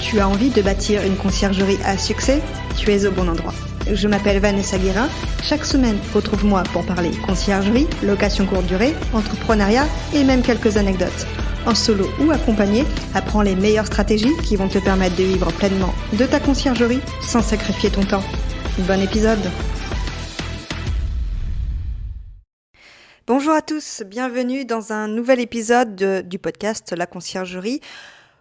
Tu as envie de bâtir une conciergerie à succès? Tu es au bon endroit. Je m'appelle Vanessa Guérin. Chaque semaine, retrouve-moi pour parler conciergerie, location courte durée, entrepreneuriat et même quelques anecdotes. En solo ou accompagné, apprends les meilleures stratégies qui vont te permettre de vivre pleinement de ta conciergerie sans sacrifier ton temps. Bon épisode! Bonjour à tous, bienvenue dans un nouvel épisode du podcast La Conciergerie.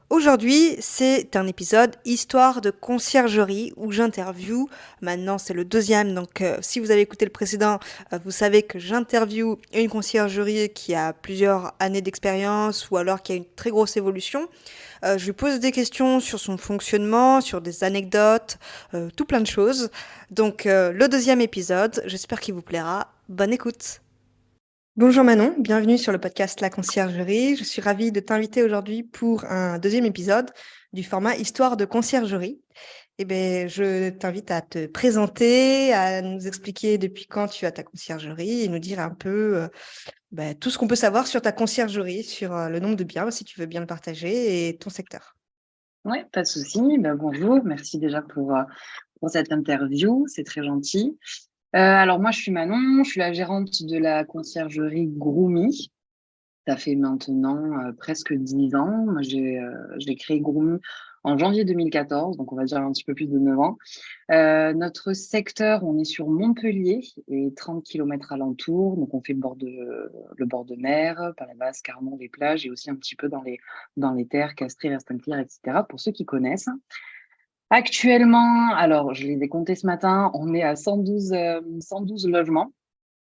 Aujourd'hui, c'est un épisode Histoire de conciergerie où j'interviewe. Maintenant, c'est le deuxième, donc si vous avez écouté le précédent, vous savez que j'interviewe une conciergerie qui a plusieurs années d'expérience ou alors qui a une très grosse évolution. Je lui pose des questions sur son fonctionnement, sur des anecdotes, tout plein de choses. Donc, le deuxième épisode, j'espère qu'il vous plaira. Bonne écoute! Bonjour Manon, bienvenue sur le podcast La Conciergerie. Je suis ravie de t'inviter aujourd'hui pour un deuxième épisode du format Histoire de conciergerie. Je t'invite à te présenter, à nous expliquer depuis quand tu as ta conciergerie et nous dire un peu tout ce qu'on peut savoir sur ta conciergerie, sur le nombre de biens, si tu veux bien le partager, et ton secteur. Oui, pas de souci. Bonjour, merci déjà pour cette interview, c'est très gentil. Alors moi, je suis Manon, je suis la gérante de la conciergerie Groomy. Ça fait maintenant presque 10 ans. Moi, j'ai créé Groomy en janvier 2014, donc on va dire un petit peu plus de 9 ans. Notre secteur, on est sur Montpellier et 30 km alentour. Donc on fait le bord de mer, par la basse, Carmont, des plages et aussi un petit peu dans les terres, Castries, Rastin-Clear, etc. pour ceux qui connaissent. Actuellement, alors je les ai comptés ce matin, on est à 112 logements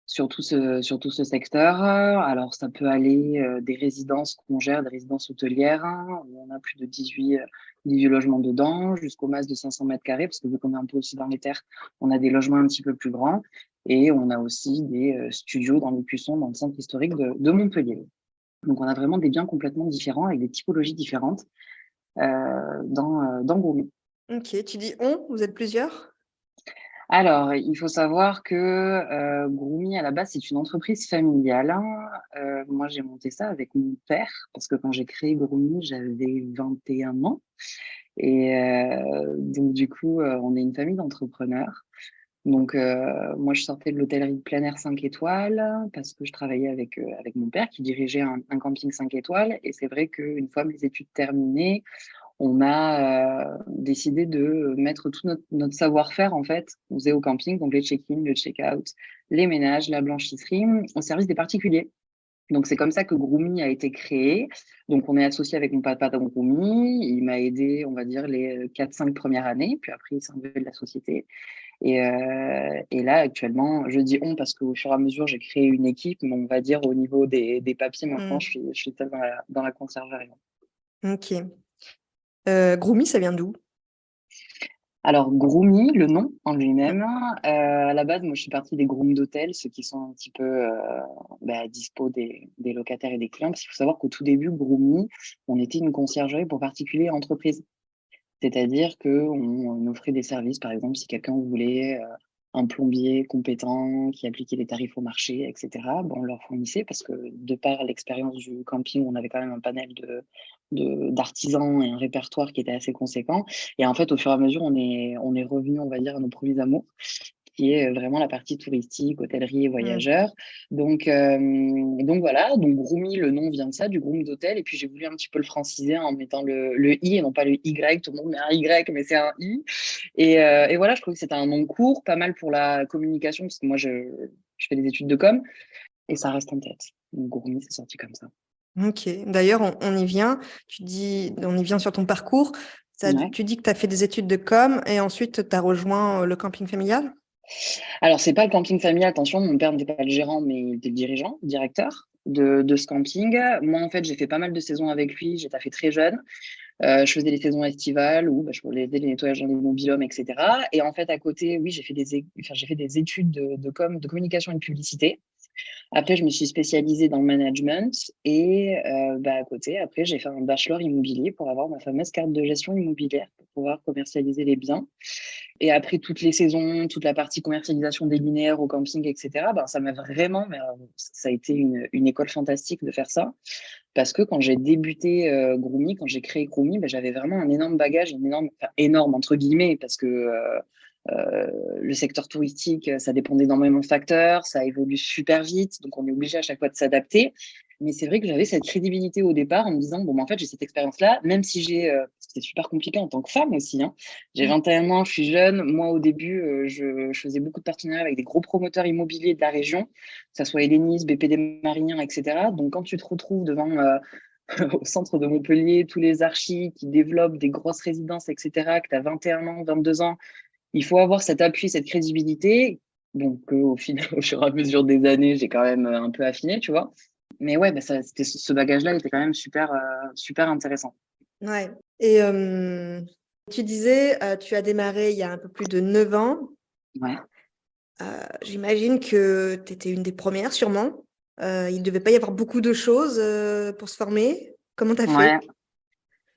sur tout ce secteur. Alors ça peut aller des résidences qu'on gère, des résidences hôtelières, où on a plus de 18 logements dedans, jusqu'au max de 500 mètres carrés, parce que vu qu'on est un peu aussi dans les terres, on a des logements un petit peu plus grands. Et on a aussi des studios dans les Cuissons, dans le centre historique de Montpellier. Donc on a vraiment des biens complètement différents, avec des typologies différentes dans Groomy. Ok, tu dis on, vous êtes plusieurs? Alors, il faut savoir que Groomy, à la base, c'est une entreprise familiale. Moi, j'ai monté ça avec mon père, parce que quand j'ai créé Groomy, j'avais 21 ans. Et donc, du coup, on est une famille d'entrepreneurs. Donc, moi, je sortais de l'hôtellerie de plein air 5 étoiles parce que je travaillais avec mon père qui dirigeait un camping 5 étoiles. Et c'est vrai qu'une fois mes études terminées, on a décidé de mettre tout notre savoir-faire, en fait. On faisait au camping, donc les check-in, le check-out, les ménages, la blanchisserie, au service des particuliers. Donc, c'est comme ça que Groomy a été créé. Donc, on est associé avec mon papa dans Groomy. Il m'a aidé, on va dire, les 4-5 premières années. Puis après, il s'est enlevé de la société. Et là, actuellement, je dis on parce qu'au fur et à mesure, j'ai créé une équipe. Mais on va dire au niveau des papiers, maintenant, je suis seule dans la conciergerie. Ok. Groomy, ça vient d'où? Alors, Groomy, le nom en lui-même, à la base, moi, je suis partie des grooms d'hôtel, ceux qui sont un petit peu dispo des locataires et des clients. Parce qu'il faut savoir qu'au tout début, Groomy, on était une conciergerie pour particuliers et entreprises. C'est-à-dire qu'on offrait des services, par exemple, si quelqu'un voulait un plombier compétent qui appliquait les tarifs au marché, etc., on leur fournissait parce que de par l'expérience du camping, on avait quand même un panel d'artisans et un répertoire qui était assez conséquent. Et en fait, au fur et à mesure, on est revenu, on va dire, à nos premiers amours, qui est vraiment la partie touristique, hôtellerie et voyageurs. Donc voilà, donc Groomy, le nom vient de ça, du groom d'hôtel. Et puis j'ai voulu un petit peu le franciser en mettant le I et non pas le Y. Tout le monde met un Y, mais c'est un I. Et voilà, je trouve que c'était un nom court, pas mal pour la communication, parce que moi, je fais des études de com et ça reste en tête. Donc Groomy, c'est sorti comme ça. Ok, d'ailleurs, on y vient. On y vient sur ton parcours. Ouais. Tu dis que tu as fait des études de com et ensuite tu as rejoint le camping familial? Alors, c'est pas le camping familial, attention, mon père n'était pas le gérant, mais il était le dirigeant, le directeur de ce camping. Moi, en fait, j'ai fait pas mal de saisons avec lui, j'ai taffé très jeune. Je faisais les saisons estivales où je faisais les nettoyages dans les mobil-hommes, etc. Et en fait, à côté, oui, j'ai fait des études de com, de communication et de publicité. Après, je me suis spécialisée dans le management et à côté, après, j'ai fait un bachelor immobilier pour avoir ma fameuse carte de gestion immobilière pour pouvoir commercialiser les biens. Et après toutes les saisons, toute la partie commercialisation des linéaires au camping, etc., ben, ça m'a vraiment, mais, ça a été une école fantastique de faire ça. Parce que quand j'ai débuté Groomy, quand j'ai créé Groomy, ben, j'avais vraiment un énorme bagage, enfin, énorme entre guillemets, parce que le secteur touristique, ça dépend d'énormément de facteurs, ça évolue super vite, donc on est obligé à chaque fois de s'adapter. Mais c'est vrai que j'avais cette crédibilité au départ en me disant, bon, ben, en fait, j'ai cette expérience-là, même si c'est super compliqué en tant que femme aussi, hein. J'ai Mm. 21 ans, je suis jeune. Moi, au début, je faisais beaucoup de partenariats avec des gros promoteurs immobiliers de la région, que ce soit Hellénis, BPD Marignan, etc. Donc, quand tu te retrouves devant au centre de Montpellier, tous les archis qui développent des grosses résidences, etc., que tu as 21 ans, 22 ans, il faut avoir cet appui, cette crédibilité. Donc, au final, au fur et à mesure des années, j'ai quand même un peu affiné, tu vois. Mais ouais, bah, ce bagage-là était quand même super, super intéressant. Ouais. Et tu disais, tu as démarré il y a un peu plus de 9 ans. Ouais. J'imagine que tu étais une des premières, sûrement. Il ne devait pas y avoir beaucoup de choses pour se former. Comment tu as fait? Ouais.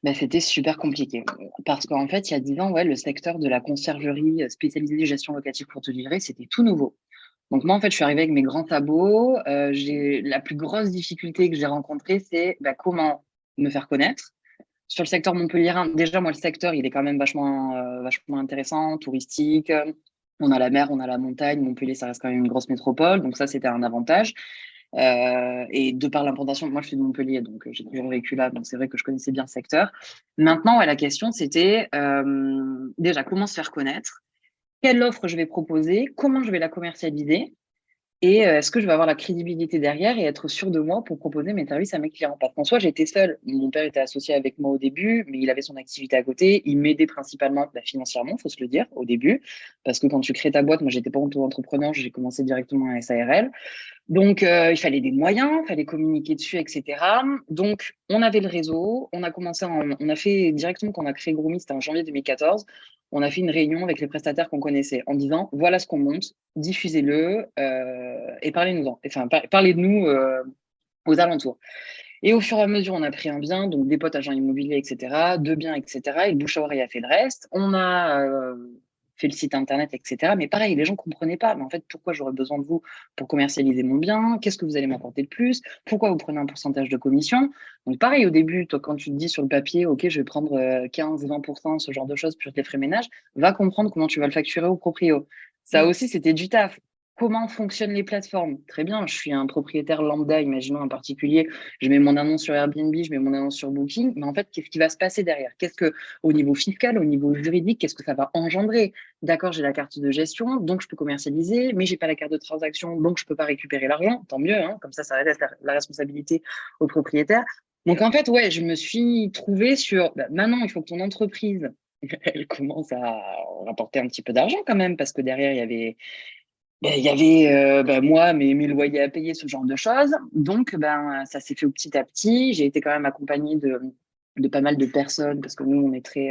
Bah, c'était super compliqué. Parce qu'en fait, il y a 10 ans, ouais, le secteur de la conciergerie spécialisée gestion locative courte durée, c'était tout nouveau. Donc moi, en fait, je suis arrivée avec mes grands sabots. La plus grosse difficulté que j'ai rencontrée, c'est comment me faire connaître. Sur le secteur montpelliérain, déjà, moi, le secteur, il est quand même vachement intéressant, touristique. On a la mer, on a la montagne. Montpellier, ça reste quand même une grosse métropole. Donc ça, c'était un avantage. Et de par l'implantation, moi je suis de Montpellier, donc j'ai toujours vécu là, donc c'est vrai que je connaissais bien le secteur. Maintenant, ouais, la question c'était déjà comment se faire connaître, quelle offre je vais proposer, comment je vais la commercialiser, et est-ce que je vais avoir la crédibilité derrière et être sûre de moi pour proposer mes services à mes clients? Parce qu'en soi, j'étais seule. Mon père était associé avec moi au début, mais il avait son activité à côté. Il m'aidait principalement financièrement, faut se le dire, au début. Parce que quand tu crées ta boîte, moi, j'étais pas auto-entrepreneur, j'ai commencé directement à SARL. Donc, il fallait des moyens, il fallait communiquer dessus, etc. Donc, on avait le réseau. On a fait directement quand on a créé Groomy, c'était en janvier 2014. On a fait une réunion avec les prestataires qu'on connaissait en disant voilà ce qu'on monte, diffusez-le et parlez-nous-en. Enfin, parlez de nous aux alentours. Et au fur et à mesure, on a pris un bien, donc des potes agents immobiliers, etc., deux biens, etc. Et le bouche à oreille a fait le reste. On a fait le site internet, etc. Mais pareil, les gens ne comprenaient pas. Mais en fait, pourquoi j'aurais besoin de vous pour commercialiser mon bien? Qu'est-ce que vous allez m'apporter de plus? Pourquoi vous prenez un pourcentage de commission? Donc pareil, au début, toi, quand tu te dis sur le papier, OK, je vais prendre 15-20%, ce genre de choses, plus les frais ménage, va comprendre comment tu vas le facturer au proprio. Ça Mm. aussi, c'était du taf. Comment fonctionnent les plateformes? Très bien, je suis un propriétaire lambda, imaginons un particulier, je mets mon annonce sur Airbnb, je mets mon annonce sur Booking, mais en fait, qu'est-ce qui va se passer derrière? Au niveau fiscal, au niveau juridique, qu'est-ce que ça va engendrer? D'accord, j'ai la carte de gestion, donc je peux commercialiser, mais j'ai pas la carte de transaction, donc je peux pas récupérer l'argent. Tant mieux, hein, comme ça reste la responsabilité au propriétaire. Donc en fait, ouais, je me suis trouvée sur, maintenant, il faut que ton entreprise, elle commence à rapporter un petit peu d'argent quand même, parce que derrière, il y avait moi, mes loyers à payer, ce genre de choses. Donc, ça s'est fait au petit à petit. J'ai été quand même accompagnée de pas mal de personnes parce que nous, on est très.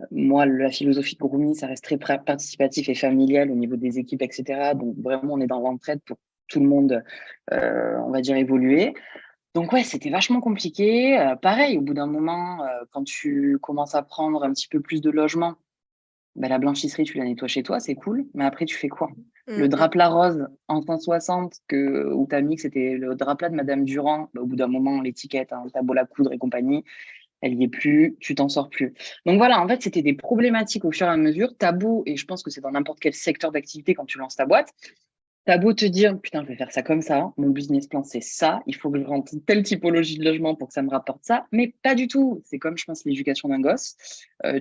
Moi, la philosophie de Groomy, ça reste très participatif et familial au niveau des équipes, etc. Donc, vraiment, on est dans l'entraide pour tout le monde, on va dire, évoluer. Donc, ouais, c'était vachement compliqué. Pareil, au bout d'un moment, quand tu commences à prendre un petit peu plus de logements, la blanchisserie, tu la nettoies chez toi, c'est cool. Mais après, tu fais quoi? Le Mm, mm. drap-plat rose en 160 où tu as mis que c'était le drap-plat de Madame Durand, au bout d'un moment, l'étiquette, hein, t'as beau la coudre et compagnie, elle y est plus, tu t'en sors plus. Donc voilà, en fait, c'était des problématiques au fur et à mesure. T'as beau, et je pense que c'est dans n'importe quel secteur d'activité quand tu lances ta boîte, t'as beau te dire, putain, je vais faire ça comme ça, mon business plan, c'est ça, il faut que je rentre telle typologie de logement pour que ça me rapporte ça, mais pas du tout. C'est comme, je pense, l'éducation d'un gosse.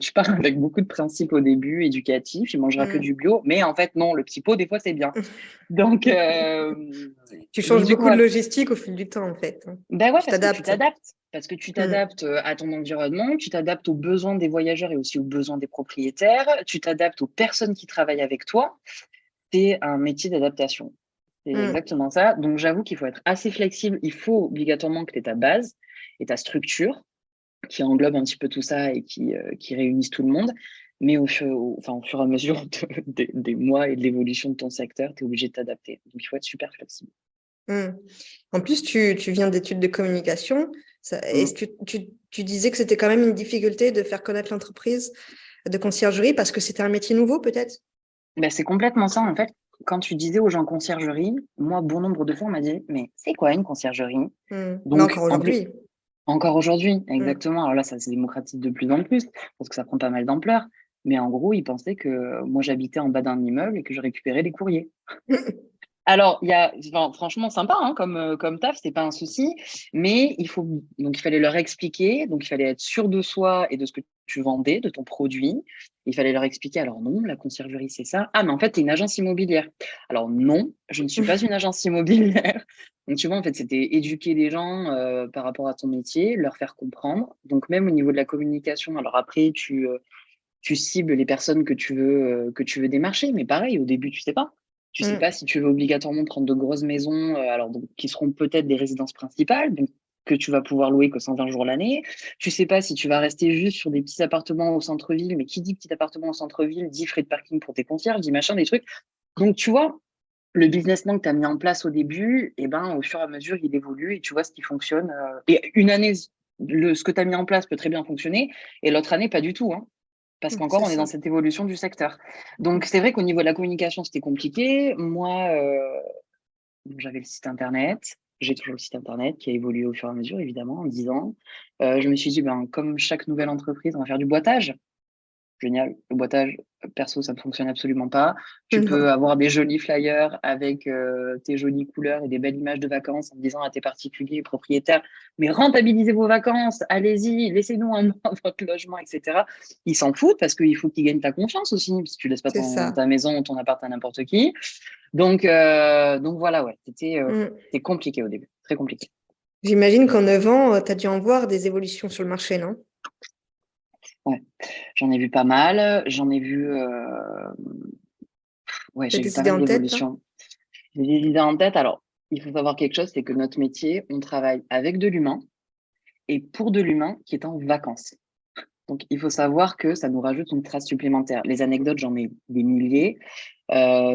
Tu pars avec beaucoup de principes au début, éducatifs, il mangera que Mm. du bio, mais en fait, non, le petit pot, des fois, c'est bien. Donc, Tu donc changes du coup, beaucoup de voilà. logistique au fil du temps, en fait, hein. Ben ouais, Tu parce que tu t'adaptes. t'adaptes. Parce que tu Mm. t'adaptes à ton environnement, tu t'adaptes aux besoins des voyageurs et aussi aux besoins des propriétaires, tu t'adaptes aux personnes qui travaillent avec toi. C'est un métier d'adaptation. C'est Mm. exactement ça. Donc, j'avoue qu'il faut être assez flexible. Il faut obligatoirement que tu aies ta base et ta structure qui englobe un petit peu tout ça et qui réunissent tout le monde. Mais au fur et à mesure des mois et de l'évolution de ton secteur, tu es obligé de t'adapter. Donc, il faut être super flexible. Hmm. En plus, tu viens d'études de communication. Est-ce Mm. que tu disais que c'était quand même une difficulté de faire connaître l'entreprise de conciergerie parce que c'était un métier nouveau, peut-être? Ben, c'est complètement ça, en fait. Quand tu disais aux gens conciergerie, moi, bon nombre de fois, on m'a dit, mais c'est quoi une conciergerie? Mais Donc, encore en plus, aujourd'hui. encore aujourd'hui, Hmm. exactement. Alors là, ça se démocratise de plus en plus parce que ça prend pas mal d'ampleur. Mais en gros, ils pensaient que moi, j'habitais en bas d'un immeuble et que je récupérais les courriers. Alors, enfin, franchement, sympa, hein, comme taf, c'est pas un souci, mais donc il fallait leur expliquer, donc il fallait être sûr de soi et de ce que tu vendais, de ton produit. Il fallait leur expliquer, alors non, la conciergerie, c'est ça. Ah, mais en fait, tu es une agence immobilière. Alors non, je ne suis pas une agence immobilière. Donc, tu vois, en fait, c'était éduquer les gens par rapport à ton métier, leur faire comprendre. Donc, même au niveau de la communication, alors après, tu cibles les personnes que tu veux démarcher, mais pareil, au début, tu sais pas. Tu sais Hmm. pas si tu veux obligatoirement prendre de grosses maisons, alors donc, qui seront peut-être des résidences principales, donc que tu vas pouvoir louer que 120 jours l'année. Tu sais pas si tu vas rester juste sur des petits appartements au centre-ville, mais qui dit petit appartement au centre-ville dit frais de parking pour tes concierges, dit machin, des trucs. Donc, tu vois, le business plan que tu as mis en place au début, et ben, au fur et à mesure, il évolue et tu vois ce qui fonctionne. Et une année, ce que tu as mis en place peut très bien fonctionner, et l'autre année, pas du tout, hein, parce qu'encore, C'est on est dans ça. cette évolution du secteur. Donc, c'est vrai qu'au niveau de la communication, c'était compliqué. Moi, j'avais le site internet. J'ai toujours le site internet qui a évolué au fur et à mesure, évidemment, en 10 ans. Je me suis dit, ben, comme chaque nouvelle entreprise, on va faire du boitage. Génial. Le boitage, perso, ça ne fonctionne absolument pas. Tu peux Non. avoir des jolis flyers avec tes jolies couleurs et des belles images de vacances en disant à tes particuliers, propriétaires, mais rentabilisez vos vacances, allez-y, laissez-nous un mois votre logement, etc. Ils s'en foutent parce qu'il faut qu'ils gagnent ta confiance aussi, parce que tu laisses pas C'est ça. ta maison ou ton appart à n'importe qui. Donc voilà, ouais, Hmm. c'était compliqué au début, très compliqué. J'imagine qu'en 9 ans, tu as dû en voir des évolutions sur le marché, non? Ouais, j'en ai vu pas mal, ouais, Tu as j'ai vu des pas idées mal en tête, là? d'évolutions. J'ai des idées en tête. Alors, il faut savoir quelque chose, c'est que notre métier, on travaille avec de l'humain et pour de l'humain qui est en vacances. Donc, il faut savoir que ça nous rajoute une trace supplémentaire. Les anecdotes, j'en ai des milliers. Bah,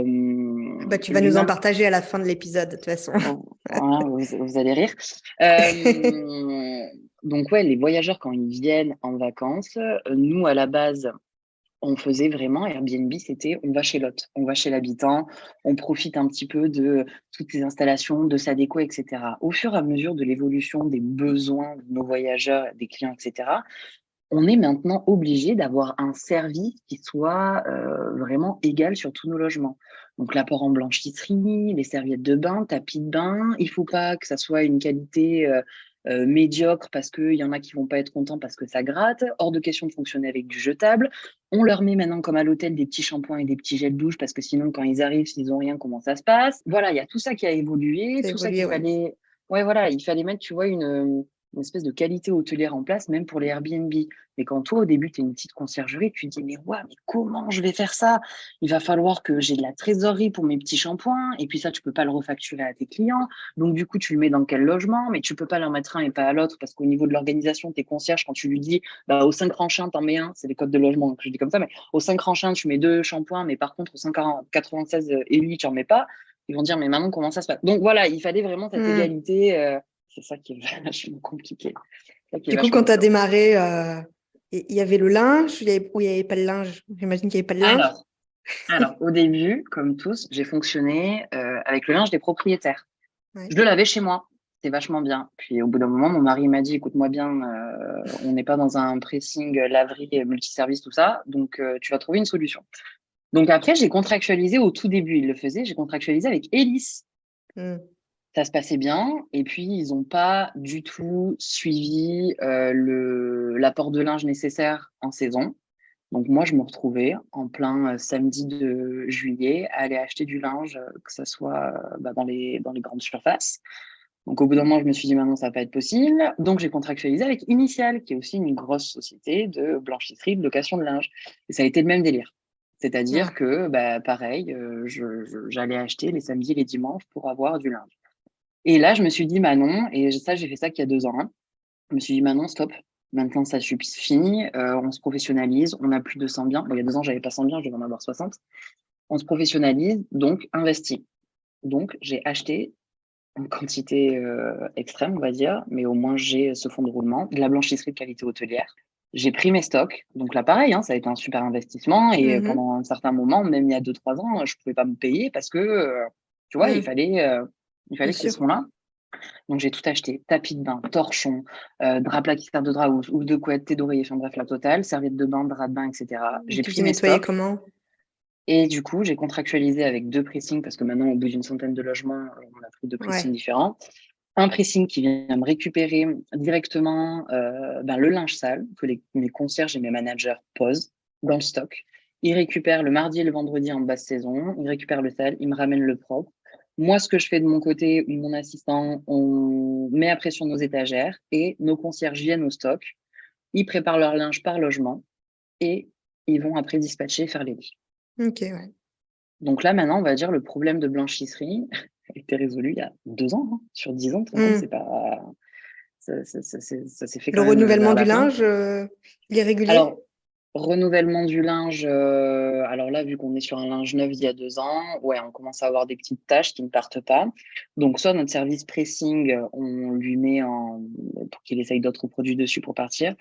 tu vas nous en L'humain, partager à la fin de l'épisode, de toute façon. oh, voilà, vous allez rire. Euh, donc, ouais, les voyageurs, quand ils viennent en vacances, nous, à la base, on faisait vraiment Airbnb, c'était on va chez l'hôte, on va chez l'habitant, on profite un petit peu de toutes les installations, de sa déco, etc. Au fur et à mesure de l'évolution des besoins de nos voyageurs, des clients, etc., on est maintenant obligé d'avoir un service qui soit vraiment égal sur tous nos logements. Donc l'apport en blanchisserie, les serviettes de bain, tapis de bain, il faut pas que ça soit une qualité médiocre parce qu'il y en a qui vont pas être contents parce que ça gratte. Hors de question de fonctionner avec du jetable. On leur met maintenant comme à l'hôtel des petits shampoings et des petits gels douche parce que sinon quand ils arrivent, s'ils ont rien, comment ça se passe? Voilà, il y a tout ça qui a évolué, Ça a tout ça évolué, qu'il ouais. fallait. Ouais, voilà, il fallait mettre, tu vois, une espèce de qualité hôtelière en place, même pour les Airbnb. Mais quand toi, au début, tu es une petite conciergerie, tu te dis, mais ouais, mais comment je vais faire ça? Il va falloir que j'ai de la trésorerie pour mes petits shampoings, et puis ça, tu peux pas le refacturer à tes clients. Donc, du coup, tu le mets dans quel logement? Mais tu peux pas leur mettre un et pas à l'autre, parce qu'au niveau de l'organisation, tes concierges, quand tu lui dis, bah, au 5 ranchins, t'en mets un, c'est les codes de logement, donc je dis comme ça, mais au 5 ranchins, tu mets deux shampoings, mais par contre, au 596 Elite, tu n'en mets pas. Ils vont dire, mais maintenant, comment ça se passe? Donc, voilà, il fallait vraiment cette Hmm. égalité. C'est ça qui est vachement compliqué. C'est ça qui est Du coup, vachement quand tu as dur. démarré, il y avait le linge ou il n'y avait pas le linge? J'imagine qu'il n'y avait pas de linge. Alors, au début, comme tous, j'ai fonctionné avec le linge des propriétaires. Ouais. Je le lavais chez moi. C'était vachement bien. Puis au bout d'un moment, mon mari m'a dit, écoute-moi bien, on n'est pas dans un pressing laverie multiservice, tout ça, donc tu vas trouver une solution. Donc après, j'ai contractualisé au tout début, il le faisait, j'ai contractualisé avec Elis. Hmm. Ça se passait bien, et puis ils n'ont pas du tout suivi l'apport de linge nécessaire en saison. Donc moi, je me retrouvais en plein samedi de juillet à aller acheter du linge, que ce soit bah, dans les grandes surfaces. Donc au bout d'un moment, je me suis dit maintenant, ça va pas être possible. Donc j'ai contractualisé avec Initial, qui est aussi une grosse société de blanchisserie, de location de linge. Et ça a été le même délire. C'est-à-dire Ah. que, bah, pareil, j'allais acheter les samedis et les dimanches pour avoir du linge. Et là, je me suis dit, Manon, et ça, j'ai fait ça qu'il y a 2 ans, hein. Je me suis dit, Manon, stop. Maintenant, ça suffit, fini. On se professionnalise. On a plus de 100 biens. Bon, il y a 2 ans, j'avais pas 100 biens, je devais en avoir 60. On se professionnalise, donc investis. Donc, j'ai acheté en quantité extrême, on va dire, mais au moins j'ai ce fonds de roulement, de la blanchisserie de qualité hôtelière. J'ai pris mes stocks. Donc là, pareil, hein, ça a été un super investissement. Et Mhm. pendant un certain moment, même il y a 2, 3 ans, je pouvais pas me payer parce que, tu vois, Mm. il Bien fallait qu'il y ait ce sûr. fonds-là. Donc j'ai tout acheté. Tapis de bain, torchon, drap plat qui sert de drap ou de couette, thé d'oreiller, enfin bref, la totale, serviette de bain, drap de bain, etc. J'ai Tu pris t'es mes nettoyé stocks. comment? Et du coup, j'ai contractualisé avec 2 pressings parce que maintenant, au bout d'une centaine de logements, on a pris 2 pressings Ouais. différents. Un pressing qui vient me récupérer directement le linge sale que mes concierges et mes managers posent dans le stock. Ils récupèrent le mardi et le vendredi en basse saison. Ils récupèrent le sale, ils me ramènent le propre. Moi, ce que je fais de mon côté ou mon assistant, on met après sur nos étagères et nos concierges viennent au stock. Ils préparent leur linge par logement et ils vont après dispatcher et faire les lits. Ok, ouais. Donc là, maintenant, on va dire le problème de blanchisserie a été résolu il y a 2 ans. Hein. Sur 10 ans, tu te rends compte, c'est Mm. pas, ça s'est fait Le quand même renouvellement vers du la fin. linge, il est régulier? Alors, renouvellement du linge, alors là, vu qu'on est sur un linge neuf d'il y a 2 ans, ouais, on commence à avoir des petites taches qui ne partent pas. Donc, soit notre service pressing, on lui met pour qu'il essaye d'autres produits dessus pour partir,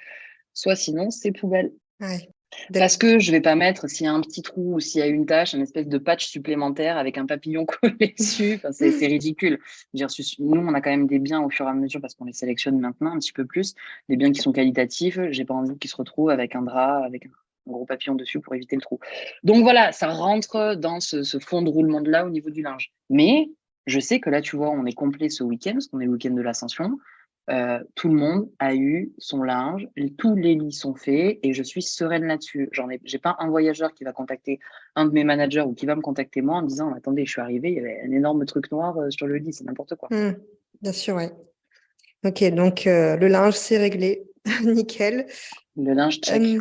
soit sinon, c'est poubelle. Ouais. Parce que je vais pas mettre, s'il y a un petit trou ou s'il y a une tache, un espèce de patch supplémentaire avec un papillon collé dessus. Enfin, c'est ridicule. Je veux dire, nous, on a quand même des biens au fur et à mesure parce qu'on les sélectionne maintenant un petit peu plus, des biens qui sont qualitatifs. J'ai pas envie qu'ils se retrouvent avec un drap, avec un gros papillon dessus pour éviter le trou. Donc voilà, ça rentre dans ce fond de roulement de là au niveau du linge. Mais je sais que là, tu vois, on est complet ce week-end parce qu'on est le week-end de l'Ascension. Tout le monde a eu son linge, tous les lits sont faits et je suis sereine là-dessus. J'ai pas un voyageur qui va contacter un de mes managers ou qui va me contacter moi en me disant attendez, je suis arrivé, il y avait un énorme truc noir sur le lit, c'est n'importe quoi. Mm. Bien sûr, ouais. Ok, donc le linge, c'est réglé. Nickel. Le linge check. Euh,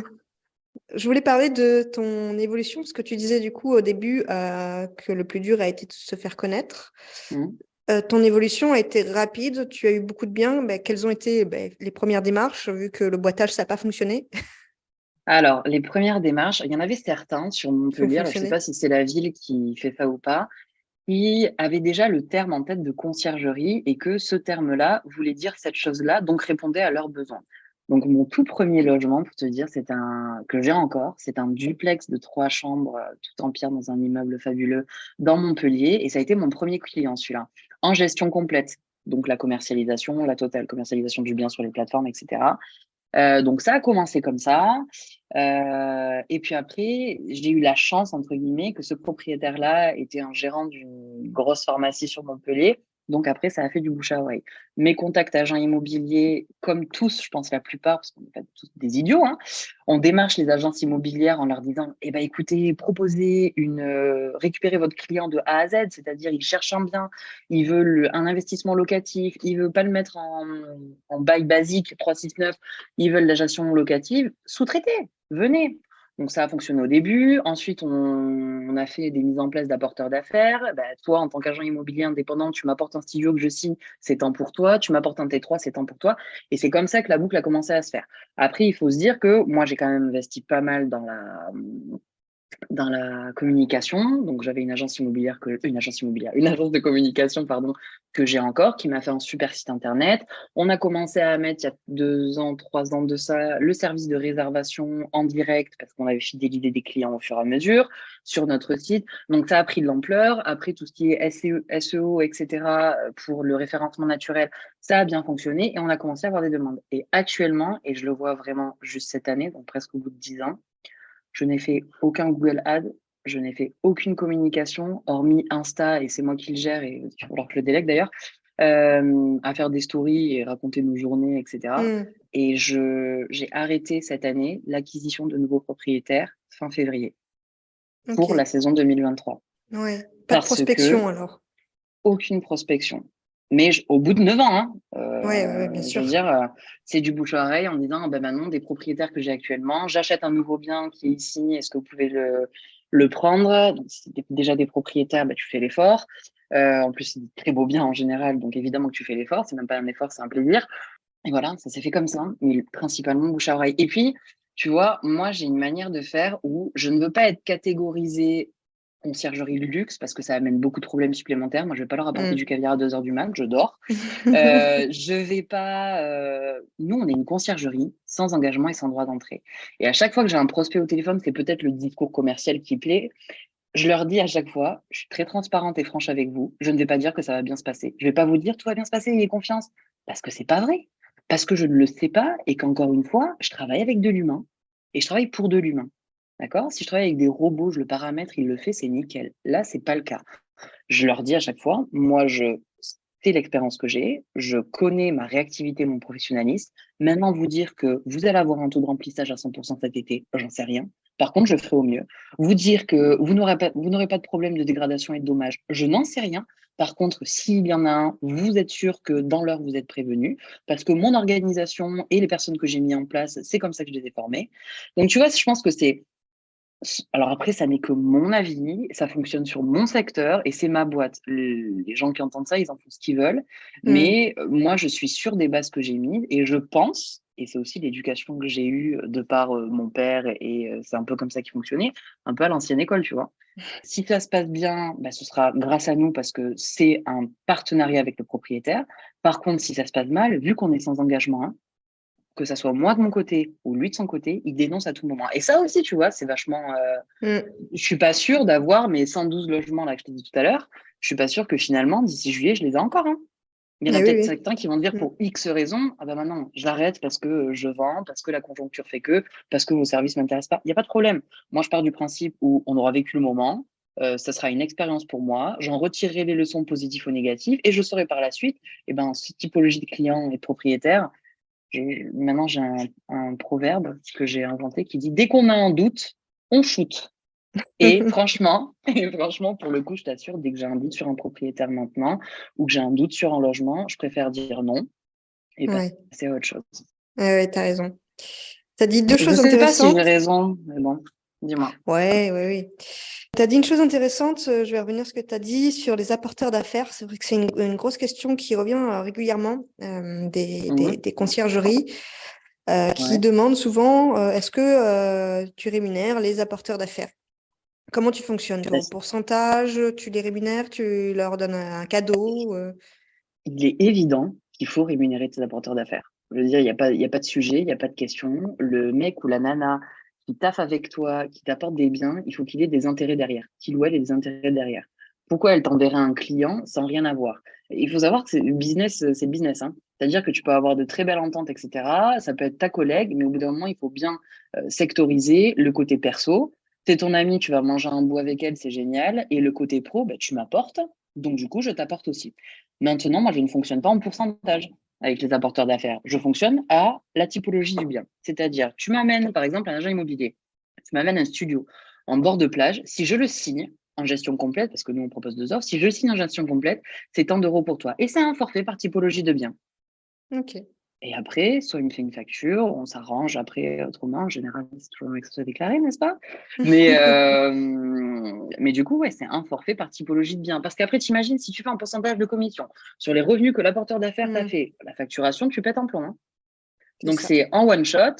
je voulais parler de ton évolution, parce que tu disais du coup au début que le plus dur a été de se faire connaître. Mhm. Ton évolution a été rapide, tu as eu beaucoup de biens. Ben, quelles ont été les premières démarches, vu que le boitage, ça n'a pas fonctionné? Alors, les premières démarches, il y en avait certains sur Qui ont Montpellier, alors je sais fonctionné? pas si c'est la ville qui fait ça ou pas, qui avait déjà le terme en tête de conciergerie et que ce terme-là voulait dire cette chose-là, donc répondait à leurs besoins. Donc, mon tout premier logement, pour te dire, que j'ai encore, c'est un duplex de 3 chambres, tout en pierre dans un immeuble fabuleux dans Montpellier. Et ça a été mon premier client, celui-là, en gestion complète. Donc, la commercialisation, la totale commercialisation du bien sur les plateformes, etc. Donc ça a commencé comme ça. Et puis après, j'ai eu la chance, entre guillemets, que ce propriétaire-là était un gérant d'une grosse pharmacie sur Montpellier. Donc après, ça a fait du bouche à oreille. Mes contacts agents immobiliers, comme tous, je pense la plupart, parce qu'on n'est pas tous des idiots, hein, on démarche les agences immobilières en leur disant, eh ben écoutez, récupérez votre client de A à Z, c'est-à-dire il cherche un bien, il veut un investissement locatif, il veut pas le mettre en bail basique 369, ils veulent la gestion locative, sous-traitez, venez. Donc ça a fonctionné au début. Ensuite, on a fait des mises en place d'apporteurs d'affaires. Bah, toi, en tant qu'agent immobilier indépendant, tu m'apportes un studio que je signe, c'est temps pour toi. Tu m'apportes un T3, c'est temps pour toi. Et c'est comme ça que la boucle a commencé à se faire. Après, il faut se dire que moi, j'ai quand même investi pas mal dans la communication. Donc, j'avais une agence de communication, pardon, que j'ai encore, qui m'a fait un super site internet. On a commencé à mettre, il y a 2 ans, 3 ans de ça, le service de réservation en direct, parce qu'on avait fidélisé des clients au fur et à mesure sur notre site. Donc, ça a pris de l'ampleur. Après, tout ce qui est SEO, etc., pour le référencement naturel, ça a bien fonctionné et on a commencé à avoir des demandes. Et actuellement, et je le vois vraiment juste cette année, donc presque au bout de 10 ans, je n'ai fait aucun Google Ad, je n'ai fait aucune communication, hormis Insta, et c'est moi qui le gère, et il va falloir que je le délègue d'ailleurs, à faire des stories et raconter nos journées, etc. Hmm. Et j'ai arrêté cette année l'acquisition de nouveaux propriétaires fin février Ok, pour la saison 2023. ouais. Pas de Parce que prospection alors. aucune prospection. Mais au bout de 9 ans, hein, Ouais, ouais, bien je veux sûr. dire, c'est du bouche à oreille en disant, ben maintenant, des propriétaires que j'ai actuellement, j'achète un nouveau bien qui est ici, est-ce que vous pouvez le prendre? Donc, si tu déjà des propriétaires, ben, tu fais l'effort. En plus, c'est des très beaux biens en général, donc évidemment que tu fais l'effort, c'est même pas un effort, c'est un plaisir. Et voilà, ça s'est fait comme ça, mais principalement bouche à oreille. Et puis, tu vois, moi, j'ai une manière de faire où je ne veux pas être catégorisée conciergerie de luxe parce que ça amène beaucoup de problèmes supplémentaires. Moi, je vais pas leur apporter Mm. du caviar à 2 heures du mat, je dors. Je vais pas. Nous, on est une conciergerie sans engagement et sans droit d'entrée. Et à chaque fois que j'ai un prospect au téléphone, c'est peut-être le discours commercial qui plaît. Je leur dis à chaque fois, je suis très transparente et franche avec vous. Je ne vais pas dire que ça va bien se passer. Je vais pas vous dire tout va bien se passer, ayez confiance, parce que c'est pas vrai, parce que je ne le sais pas et qu'encore une fois, je travaille avec de l'humain et je travaille pour de l'humain. D'accord? Si je travaille avec des robots, je le paramètre, il le fait, c'est nickel. Là, c'est pas le cas. Je leur dis à chaque fois, moi, je sais l'expérience que j'ai, je connais ma réactivité, mon professionnalisme. Maintenant, vous dire que vous allez avoir un taux de remplissage à 100% cet été, j'en sais rien. Par contre, je ferai au mieux. Vous dire que vous n'aurez pas de problème de dégradation et de dommages, je n'en sais rien. Par contre, s'il y en a un, vous êtes sûr que dans l'heure, vous êtes prévenu, parce que mon organisation et les personnes que j'ai mis en place, c'est comme ça que je les ai formées. Donc, tu vois, je pense que c'est alors après, ça n'est que mon avis, ça fonctionne sur mon secteur et c'est ma boîte. Les gens qui entendent ça, ils en font ce qu'ils veulent. Mm. Mais moi, je suis sûre des bases que j'ai mises et je pense, et c'est aussi l'éducation que j'ai eue de par mon père et c'est un peu comme ça qu'il fonctionnait, un peu à l'ancienne école, tu vois. Si ça se passe bien, bah, ce sera grâce à nous parce que c'est un partenariat avec le propriétaire. Par contre, si ça se passe mal, vu qu'on est sans engagement, hein, que ça soit moi de mon côté ou lui de son côté, il dénonce à tout moment. Et ça aussi, tu vois, c'est vachement. Mm. Je suis pas sûre d'avoir mes 112 logements là que je t'ai dit tout à l'heure. Je suis pas sûre que finalement, d'ici juillet, je les ai encore, hein. Il y en a Eh oui, peut-être oui. certains qui vont dire Mm. pour X raisons, ah ben maintenant, je l'arrête parce que je vends, parce que la conjoncture fait que, parce que vos services m'intéressent pas. Il n'y a pas de problème. Moi, je pars du principe où on aura vécu le moment, ça sera une expérience pour moi, j'en retirerai les leçons positives ou négatives et je saurai par la suite, eh ben, cette typologie de clients et de propriétaires, maintenant, j'ai un proverbe que j'ai inventé qui dit: «Dès qu'on a un doute, on shoot». Et franchement, et franchement, pour le coup, je t'assure, dès que j'ai un doute sur un propriétaire maintenant ou que j'ai un doute sur un logement, je préfère dire non et Ouais, passer à autre chose. ouais, ouais, t'as raison. T'as dit deux Je choses sais pas si j'ai intéressantes. raison, mais bon, dis-moi. Ouais, ouais, oui. Tu as dit une chose intéressante, je vais revenir sur ce que tu as dit sur les apporteurs d'affaires. C'est vrai que c'est une grosse question qui revient régulièrement Mmh. des conciergeries qui Ouais. demandent souvent est-ce que tu rémunères les apporteurs d'affaires? Comment tu fonctionnes, toi? Bah, Au pourcentage, tu les rémunères, tu leur donnes un cadeau il est évident qu'il faut rémunérer tes apporteurs d'affaires. Je veux dire, il y a pas de sujet, il y a pas de question. Le mec ou la nana qui taffe avec toi, qui t'apporte des biens, il faut qu'il ait des intérêts derrière, qu'il ou elle ait des intérêts derrière. Pourquoi elle t'enverrait un client sans rien avoir? Il faut savoir que c'est le business, hein. C'est-à-dire que tu peux avoir de très belles ententes, etc. Ça peut être ta collègue, mais au bout d'un moment, il faut bien sectoriser le côté perso. C'est ton ami, tu vas manger un bout avec elle, c'est génial. Et le côté pro, bah, tu m'apportes, donc du coup, je t'apporte aussi. Maintenant, moi, je ne fonctionne pas en pourcentage avec les apporteurs d'affaires. Je fonctionne à la typologie du bien. C'est-à-dire, tu m'amènes, par exemple, un agent immobilier. Tu m'amènes un studio en bord de plage. Si je le signe en gestion complète, parce que nous, on propose 2 offres, si je le signe en gestion complète, c'est tant d'euros pour toi. Et c'est un forfait par typologie de bien. Ok. Et après, soit il me fait une facture, on s'arrange après autrement. En général, c'est toujours mieux que ce soit déclaré, n'est-ce pas? Mais du coup, ouais, c'est un forfait par typologie de bien. Parce qu'après, t'imagines, si tu fais un pourcentage de commission sur les revenus que l'apporteur d'affaires t'a Hmm, fait, la facturation, tu pètes un plomb, hein. c'est Donc, ça. c'est en one shot.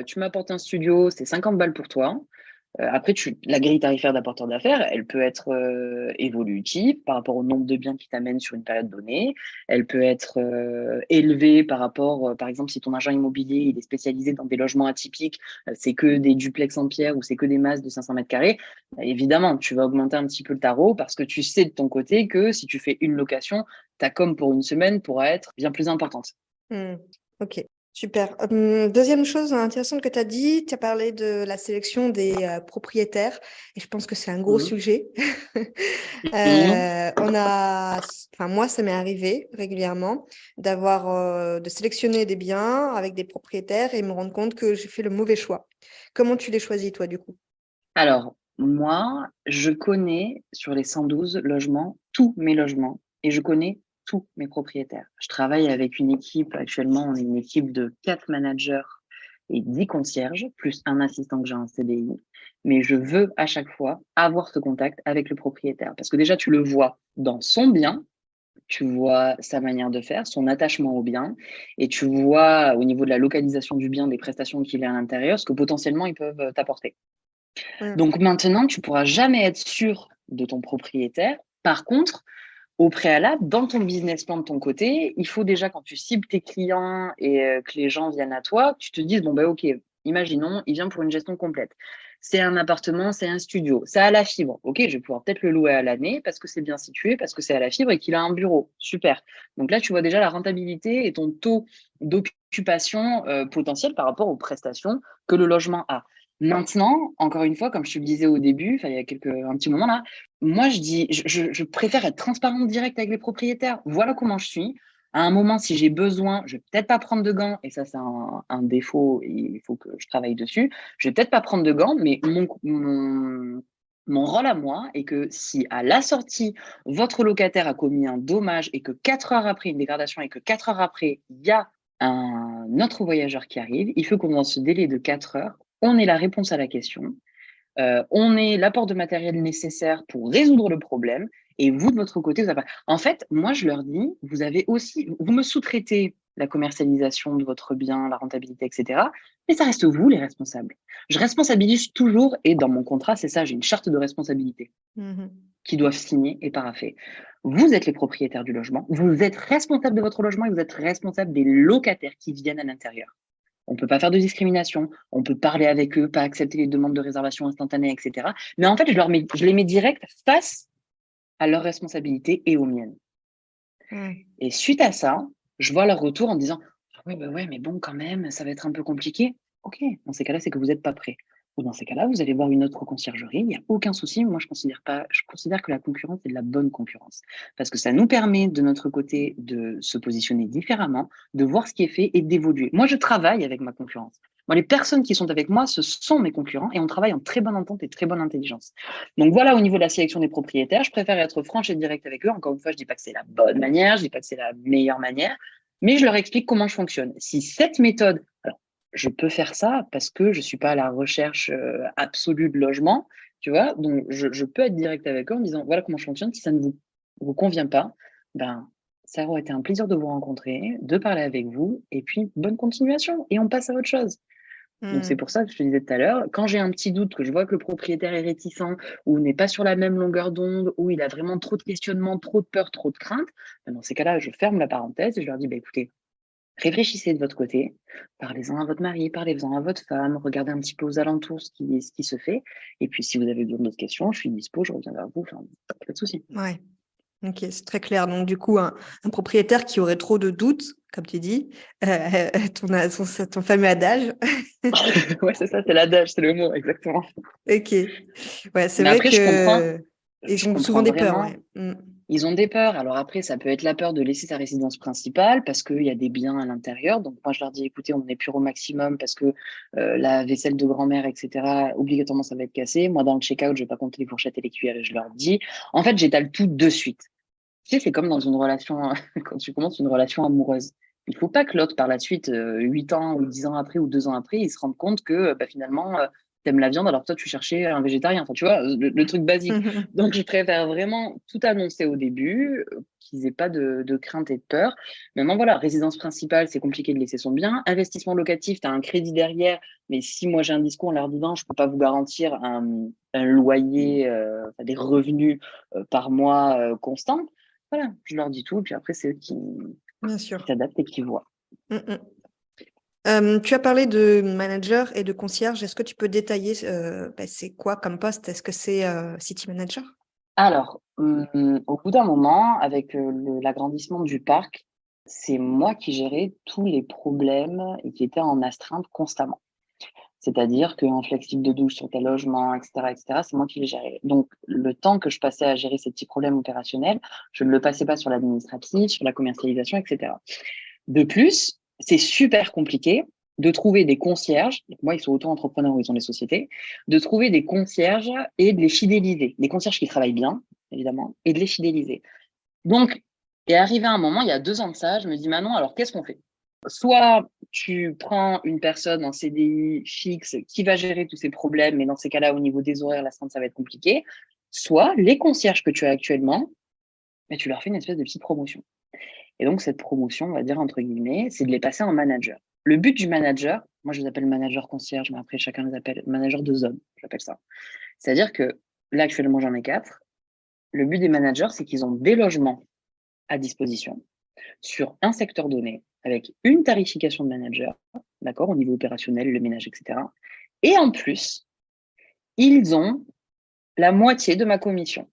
Tu m'apportes un studio, c'est 50 balles pour toi. Après, la grille tarifaire d'apporteur d'affaires, elle peut être évolutive par rapport au nombre de biens qui t'amènent sur une période donnée. Elle peut être élevée par rapport, par exemple, si ton agent immobilier il est spécialisé dans des logements atypiques, c'est que des duplex en pierre ou c'est que des masses de 500 mètres carrés. Évidemment, tu vas augmenter un petit peu le tarot parce que tu sais de ton côté que si tu fais une location, ta com pour une semaine pourra être bien plus importante. Hmm, ok. Super. Deuxième chose intéressante que tu as dit, tu as parlé de la sélection des propriétaires et je pense que c'est un gros Mhm. sujet. Mhm. Enfin moi, ça m'est arrivé régulièrement de sélectionner des biens avec des propriétaires et me rendre compte que j'ai fait le mauvais choix. Comment tu les choisis, toi, du coup? Alors, moi, je connais sur les 112 logements, tous mes logements et je connais tous mes propriétaires. Je travaille avec une équipe, actuellement, on est une équipe de 4 managers et 10 concierges, plus un assistant que j'ai en CDI. Mais je veux à chaque fois avoir ce contact avec le propriétaire parce que déjà, tu le vois dans son bien, tu vois sa manière de faire, son attachement au bien et tu vois au niveau de la localisation du bien, des prestations qu'il a à l'intérieur, ce que potentiellement ils peuvent t'apporter. Hmm, Donc maintenant, tu pourras jamais être sûr de ton propriétaire. Par contre, au préalable, dans ton business plan de ton côté, il faut déjà, quand tu cibles tes clients et que les gens viennent à toi, que tu te dises, bon, ben, OK, imaginons, il vient pour une gestion complète. C'est un appartement, c'est un studio, ça a la fibre. OK, je vais pouvoir peut-être le louer à l'année parce que c'est bien situé, parce que c'est à la fibre et qu'il a un bureau. Super. Donc là, tu vois déjà la rentabilité et ton taux d'occupation potentiel par rapport aux prestations que le logement a. Maintenant, encore une fois, comme je te le disais au début, il y a un petit moment là, moi, je préfère être transparente direct avec les propriétaires. Voilà comment je suis. À un moment, si j'ai besoin, je vais peut-être pas prendre de gants, et ça, c'est un défaut, et il faut que je travaille dessus. Je vais peut-être pas prendre de gants, mais mon rôle à moi est que si à la sortie, votre locataire a commis un dommage et que 4 heures après, une dégradation, et que 4 heures après, il y a un autre voyageur qui arrive, il faut qu'on, dans ce délai de 4 heures, on ait la réponse à la question. On ait l'apport de matériel nécessaire pour résoudre le problème. Et vous, de votre côté, vous avez... En fait, moi, je leur dis, vous avez aussi, vous me sous-traitez la commercialisation de votre bien, la rentabilité, etc. Mais ça reste vous, les responsables. Je responsabilise toujours, et dans mon contrat, c'est ça, j'ai une charte de responsabilité Mhm. qui doivent signer et paraffer. Vous êtes les propriétaires du logement, vous êtes responsable de votre logement et vous êtes responsable des locataires qui viennent à l'intérieur. On ne peut pas faire de discrimination, on peut parler avec eux, pas accepter les demandes de réservation instantanée, etc. Mais en fait, je les mets direct face à leurs responsabilités et aux miennes. Mhm. Et suite à ça, je vois leur retour en me disant ah ouais, bah ouais, mais bon, quand même, ça va être un peu compliqué. Ok, dans ces cas-là, c'est que vous n'êtes pas prêt. Ou dans ces cas-là, vous allez voir une autre conciergerie, il n'y a aucun souci. Moi, je considère que la concurrence est de la bonne concurrence. Parce que ça nous permet, de notre côté, de se positionner différemment, de voir ce qui est fait et d'évoluer. Moi, je travaille avec ma concurrence. Moi, les personnes qui sont avec moi, ce sont mes concurrents et on travaille en très bonne entente et très bonne intelligence. Donc voilà, au niveau de la sélection des propriétaires, je préfère être franche et directe avec eux. Encore une fois, je ne dis pas que c'est la bonne manière, je ne dis pas que c'est la meilleure manière, mais je leur explique comment je fonctionne. Si cette méthode, alors, je peux faire ça parce que je ne suis pas à la recherche absolue de logement, tu vois, donc je peux être direct avec eux en disant voilà comment je fonctionne. Si ça ne vous convient pas, ben, ça aurait été un plaisir de vous rencontrer, de parler avec vous, et puis bonne continuation, et on passe à autre chose. Donc, c'est Mhm. pour ça que je te disais tout à l'heure, quand j'ai un petit doute, que je vois que le propriétaire est réticent, ou n'est pas sur la même longueur d'onde, ou il a vraiment trop de questionnements, trop de peur, trop de crainte, ben dans ces cas-là, je ferme la parenthèse et je leur dis, bah, écoutez, réfléchissez de votre côté, parlez-en à votre mari, parlez-en à votre femme, regardez un petit peu aux alentours ce qui se fait. Et puis, si vous avez besoin d'autres questions, je suis dispo, je reviens vers vous, enfin, pas de souci. Ouais. Ok, c'est très clair. Donc, du coup, un propriétaire qui aurait trop de doutes, comme tu dis, ton fameux adage. Ouais, c'est ça, c'est l'adage, c'est le mot, exactement. Ok. Ouais, c'est Mais vrai après, que je ils ont souvent comprends des peurs, vraiment. ouais. Mm. Ils ont des peurs. Alors après, ça peut être la peur de laisser sa résidence principale parce qu'il y a des biens à l'intérieur. Donc moi, je leur dis, écoutez, on épure au maximum parce que la vaisselle de grand-mère, etc., obligatoirement, ça va être cassé. Moi, dans le check-out, je vais pas compter les fourchettes et les cuillères et je leur dis. En fait, j'étale tout de suite. Tu sais, c'est comme dans une relation, quand tu commences une relation amoureuse. Il faut pas que l'autre, par la suite, 8 ans ou 10 ans après ou 2 ans après, il se rende compte que bah, finalement, t'aimes la viande alors que toi, tu cherchais un végétarien. Enfin, tu vois, le truc basique. Donc, je préfère vraiment tout annoncer au début, qu'ils aient pas de crainte et de peur. Maintenant, voilà, résidence principale, c'est compliqué de laisser son bien. Investissement locatif, tu as un crédit derrière, mais si moi j'ai un discours en leur disant, je peux pas vous garantir un loyer, enfin, des revenus par mois constants, voilà, je leur dis tout, puis après, c'est eux Bien qui sûr. s'adaptent et qui voient. Mm, mm. Tu as parlé de manager et de concierge. Est-ce que tu peux détailler c'est quoi comme poste? Est-ce que c'est city manager? Alors, au bout d'un moment, avec l'agrandissement du parc, c'est moi qui gérais tous les problèmes et qui étaient en astreinte constamment. C'est-à-dire qu'un flexible de douche sur tel logement, etc., c'est moi qui les gérais. Donc, le temps que je passais à gérer ces petits problèmes opérationnels, je ne le passais pas sur l'administratif, sur la commercialisation, etc. De plus, c'est super compliqué de trouver des concierges. Moi, ils sont auto-entrepreneurs ou ils ont des sociétés, de trouver des concierges et de les fidéliser. Des concierges qui travaillent bien, évidemment, et de les fidéliser. Donc, est arrivé un moment, il y a 2 ans de ça, je me dis, Manon, alors qu'est-ce qu'on fait? Soit tu prends une personne en CDI fixe qui va gérer tous ces problèmes, mais dans ces cas-là, au niveau des horaires, la ça va être compliqué. Soit les concierges que tu as actuellement, mais tu leur fais une espèce de petite promotion. Et donc, cette promotion, on va dire entre guillemets, c'est de les passer en manager. Le but du manager, moi je les appelle manager concierge, mais après chacun les appelle manager de zone, j'appelle ça. C'est-à-dire que là, actuellement, j'en ai 4. Le but des managers, c'est qu'ils ont des logements à disposition sur un secteur donné, avec une tarification de manager, d'accord, au niveau opérationnel, le ménage, etc. Et en plus, ils ont la moitié de ma commission.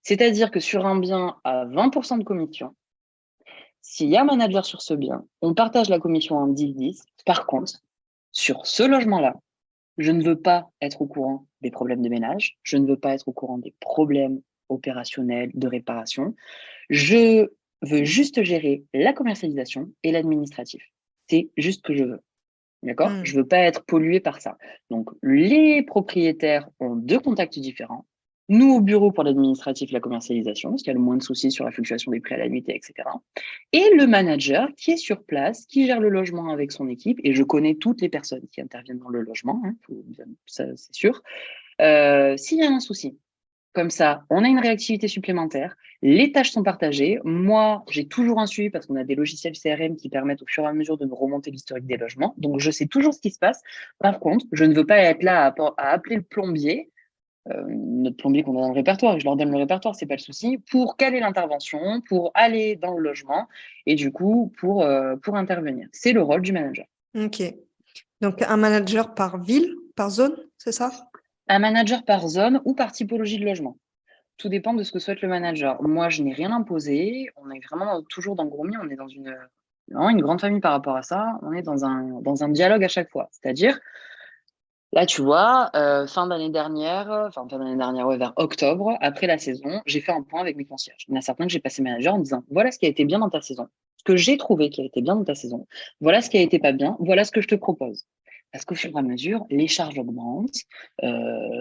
C'est-à-dire que sur un bien à 20% de commission, s'il y a un manager sur ce bien, on partage la commission en 10-10. Par contre, sur ce logement-là, je ne veux pas être au courant des problèmes de ménage, je ne veux pas être au courant des problèmes opérationnels de réparation. Je veux juste gérer la commercialisation et l'administratif. C'est juste ce que je veux. D'accord? Hmm. Je veux pas être pollué par ça. Donc, les propriétaires ont deux contacts différents. Nous, au bureau pour l'administratif, la commercialisation, parce qu'il y a le moins de soucis sur la fluctuation des prix à la nuitée, etc. Et le manager qui est sur place, qui gère le logement avec son équipe. Et je connais toutes les personnes qui interviennent dans le logement, hein, ça c'est sûr. S'il y a un souci, comme ça, on a une réactivité supplémentaire, les tâches sont partagées. Moi, j'ai toujours un suivi parce qu'on a des logiciels CRM qui permettent au fur et à mesure de me remonter l'historique des logements. Donc, je sais toujours ce qui se passe. Par contre, je ne veux pas être là à appeler le plombier, notre plombier qu'on a dans le répertoire, et je leur donne le répertoire, c'est pas le souci, pour caler l'intervention, pour aller dans le logement et du coup, pour intervenir. C'est le rôle du manager. Ok. Donc, un manager par ville, par zone, c'est ça? Un manager par zone ou par typologie de logement. Tout dépend de ce que souhaite le manager. Moi, je n'ai rien imposé. On est vraiment toujours dans Groomy, on est dans vraiment une grande famille par rapport à ça. On est dans un dialogue à chaque fois. C'est-à-dire, là, tu vois, fin d'année dernière, ouais, vers octobre, après la saison, j'ai fait un point avec mes concierges. Il y en a certains que j'ai passé manager en disant, voilà ce qui a été bien dans ta saison, ce que j'ai trouvé qui a été bien dans ta saison, voilà ce qui a été pas bien, voilà ce que je te propose. Parce qu'au fur et à mesure, les charges augmentent,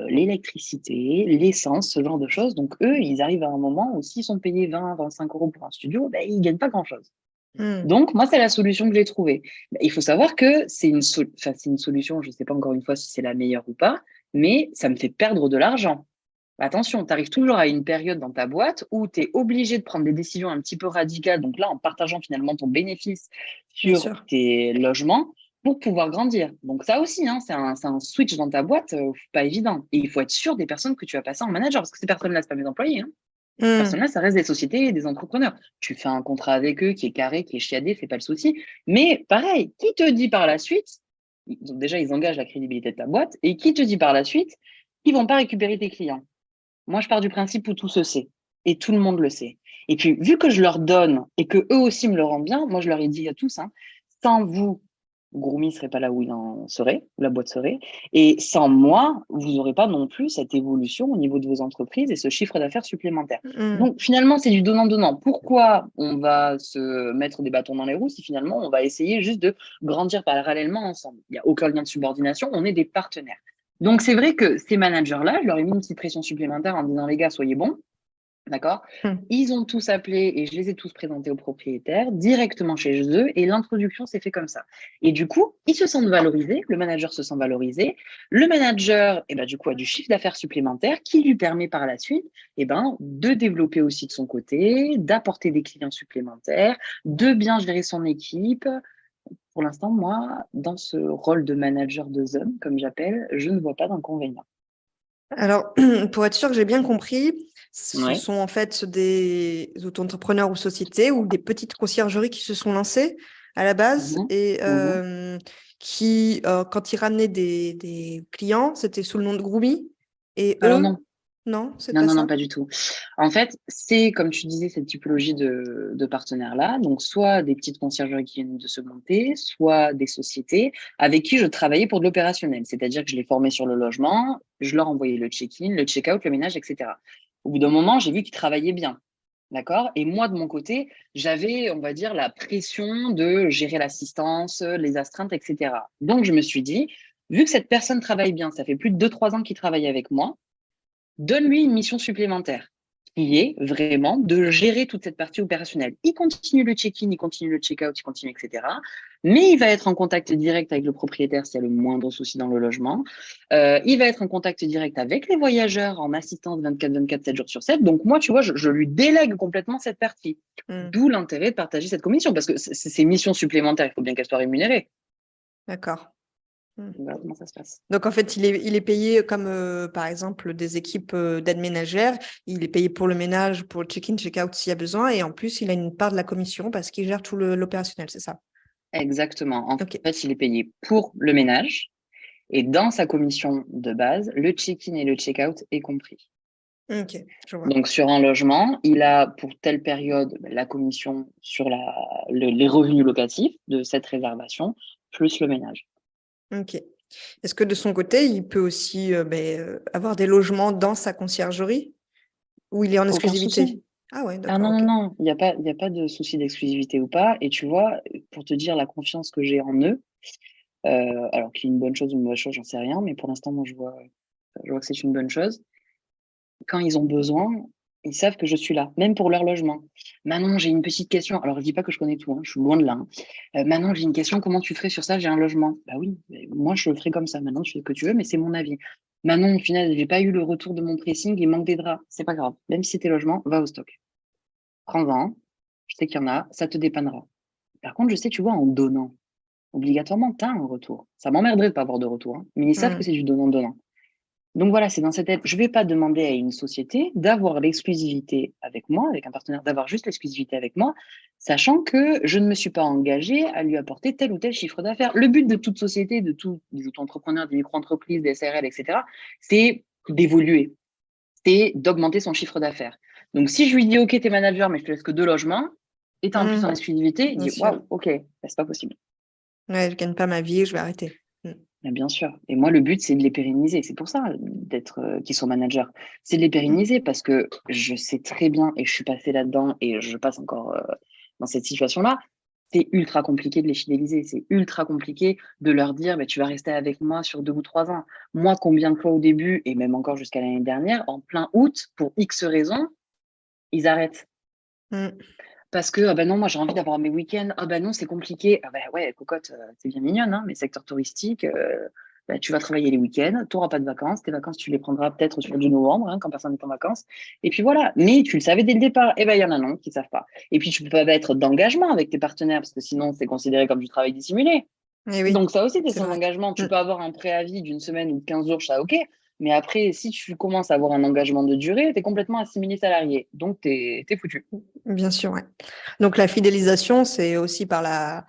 l'électricité, l'essence, ce genre de choses. Donc, eux, ils arrivent à un moment où s'ils sont payés 20, 25 euros pour un studio, ben, ils gagnent pas grand-chose. Hmm. Donc, moi, c'est la solution que j'ai trouvée. Ben, il faut savoir que c'est une solution, je ne sais pas encore une fois si c'est la meilleure ou pas, mais ça me fait perdre de l'argent. Attention, tu arrives toujours à une période dans ta boîte où tu es obligé de prendre des décisions un petit peu radicales, donc là, en partageant finalement ton bénéfice Bien sur sûr. tes logements pour pouvoir grandir. Donc ça aussi, hein, c'est un switch dans ta boîte, pas évident. Et il faut être sûr des personnes que tu vas passer en manager, parce que ces personnes-là, c'est pas mes employés. Hein. Ces Hmm. personnes-là, ça reste des sociétés et des entrepreneurs. Tu fais un contrat avec eux qui est carré, qui est chiadé, c'est pas le souci. Mais pareil, qui te dit par la suite, donc déjà, ils engagent la crédibilité de ta boîte, et qui te dit par la suite qu'ils vont pas récupérer tes clients. Moi, je pars du principe où tout se sait et tout le monde le sait. Et puis, vu que je leur donne et que eux aussi me le rendent bien, moi, je leur ai dit à tous, hein, sans vous, Groomy ne serait pas là où il en serait, où la boîte serait. Et sans moi, vous n'aurez pas non plus cette évolution au niveau de vos entreprises et ce chiffre d'affaires supplémentaire. Hmm. Donc, finalement, c'est du donnant-donnant. Pourquoi on va se mettre des bâtons dans les roues si finalement, on va essayer juste de grandir parallèlement ensemble? Il n'y a aucun lien de subordination, on est des partenaires. Donc, c'est vrai que ces managers-là, je leur ai mis une petite pression supplémentaire en disant, les gars, soyez bons, d'accord? Hmm. Ils ont tous appelé et je les ai tous présentés aux propriétaires directement chez eux et l'introduction s'est fait comme ça. Et du coup, ils se sentent valorisés, le manager se sent valorisé, le manager, du coup, a du chiffre d'affaires supplémentaire qui lui permet par la suite, de développer aussi de son côté, d'apporter des clients supplémentaires, de bien gérer son équipe. Pour l'instant, moi, dans ce rôle de manager de zone, comme j'appelle, je ne vois pas d'inconvénient. Alors, pour être sûr que j'ai bien compris, ce Ouais. sont en fait des auto-entrepreneurs ou sociétés ou des petites conciergeries qui se sont lancées à la base Mhm. et Mhm. qui, quand ils ramenaient des clients, c'était sous le nom de Groomy. Et Alors eux, non, non, c'est non, pas non, non, ça? pas du tout. En fait, c'est, comme tu disais, cette typologie de partenaires-là. Donc, soit des petites conciergeries qui viennent de se monter, soit des sociétés avec qui je travaillais pour de l'opérationnel. C'est-à-dire que je les formais sur le logement, je leur envoyais le check-in, le check-out, le ménage, etc. Au bout d'un moment, j'ai vu qu'ils travaillaient bien. D'accord? Et moi, de mon côté, j'avais, on va dire, la pression de gérer l'assistance, les astreintes, etc. Donc, je me suis dit, vu que cette personne travaille bien, ça fait plus de 2, 3 ans qu'il travaille avec moi, donne-lui une mission supplémentaire qui est vraiment de gérer toute cette partie opérationnelle. Il continue le check-in, il continue le check-out, il continue, etc. Mais il va être en contact direct avec le propriétaire s'il y a le moindre souci dans le logement. Il va être en contact direct avec les voyageurs en assistance 24/24, 7 jours sur 7. Donc moi, tu vois, je lui délègue complètement cette partie. Hmm. D'où l'intérêt de partager cette commission parce que ces missions supplémentaires, il faut bien qu'elles soient rémunérées. D'accord. Hmm. Voilà comment ça se passe. Donc, en fait, il est payé comme, par exemple, des équipes d'aide ménagère. Il est payé pour le ménage, pour le check-in, check-out s'il y a besoin. Et en plus, il a une part de la commission parce qu'il gère tout l'opérationnel, c'est ça? Exactement. En OK. fait, il est payé pour le ménage et dans sa commission de base, le check-in et le check-out est compris. OK, je vois. Donc, sur un logement, il a pour telle période la commission sur les revenus locatifs de cette réservation, plus le ménage. OK. Est-ce que de son côté, il peut aussi avoir des logements dans sa conciergerie ou il est en Aucun exclusivité? souci. Ah ouais, Ah d'accord, non, non, OK. non, il y a pas de souci d'exclusivité ou pas. Et tu vois, pour te dire la confiance que j'ai en eux, alors qu'il y a une bonne chose ou une mauvaise chose, j'en sais rien, mais pour l'instant, moi, je vois que c'est une bonne chose. Quand ils ont besoin, ils savent que je suis là, même pour leur logement. Manon, j'ai une petite question. Alors, je dis pas que je connais tout, hein, je suis loin de là. Hein. Manon, j'ai une question. Comment tu ferais sur ça? J'ai un logement. Bah oui, moi, je le ferais comme ça. Maintenant, tu fais ce que tu veux, mais c'est mon avis. Manon, au final, j'ai pas eu le retour de mon pressing, il manque des draps. C'est pas grave. Même si c'est tes logements, va au stock. Prends-en. Je sais qu'il y en a, ça te dépannera. Par contre, je sais, tu vois, en donnant, obligatoirement, tu as un retour. Ça m'emmerderait de pas avoir de retour, hein, mais ils savent que Mmh. c'est du donnant-donnant. Donc voilà, c'est dans cette tête. Je ne vais pas demander à une société d'avoir l'exclusivité avec moi, avec un partenaire, d'avoir juste l'exclusivité avec moi, sachant que je ne me suis pas engagée à lui apporter tel ou tel chiffre d'affaires. Le but de toute société, de tous des auto-entrepreneurs, des micro-entreprises, des SRL, etc., c'est d'évoluer, c'est d'augmenter son chiffre d'affaires. Donc si je lui dis, OK, t'es manager, mais je te laisse que 2 logements, et t'es en plus Mmh. en exclusivité, il Bien dit, sûr. waouh, OK, bah, c'est pas possible. Ouais, je gagne pas ma vie, je vais arrêter. Mmh. Mais bien sûr. Et moi, le but, c'est de les pérenniser. C'est pour ça d'être qu'ils soient managers. C'est de les pérenniser parce que je sais très bien, et je suis passée là-dedans, et je passe encore dans cette situation-là. C'est ultra compliqué de les fidéliser. C'est ultra compliqué de leur dire, bah, tu vas rester avec moi sur 2 ou 3 ans. Moi, combien de fois au début, et même encore jusqu'à l'année dernière, en plein août, pour X raisons, ils arrêtent. Mmh. Parce que, ah ben non, moi j'ai envie d'avoir mes week-ends. Ah ben non, c'est compliqué. Ah ben ouais, cocotte, c'est bien mignonne, hein, mais secteur touristique, bah, tu vas travailler les week-ends, tu n'auras pas de vacances. Tes vacances, tu les prendras peut-être sur du novembre, hein, quand personne n'est en vacances. Et puis voilà. Mais tu le savais dès le départ. Eh ben, il y en a non qui ne savent pas. Et puis, tu peux pas être d'engagement avec tes partenaires parce que sinon, c'est considéré comme du travail dissimulé. Eh oui, Donc, ça aussi, c'est c'est sans vrai. engagement. Tu Mmh. peux avoir un préavis d'une semaine ou de 15 jours, ça, ok. Mais après, si tu commences à avoir un engagement de durée, tu es complètement assimilé salarié. Donc, tu es foutu. Bien sûr, ouais. Donc la fidélisation, c'est aussi par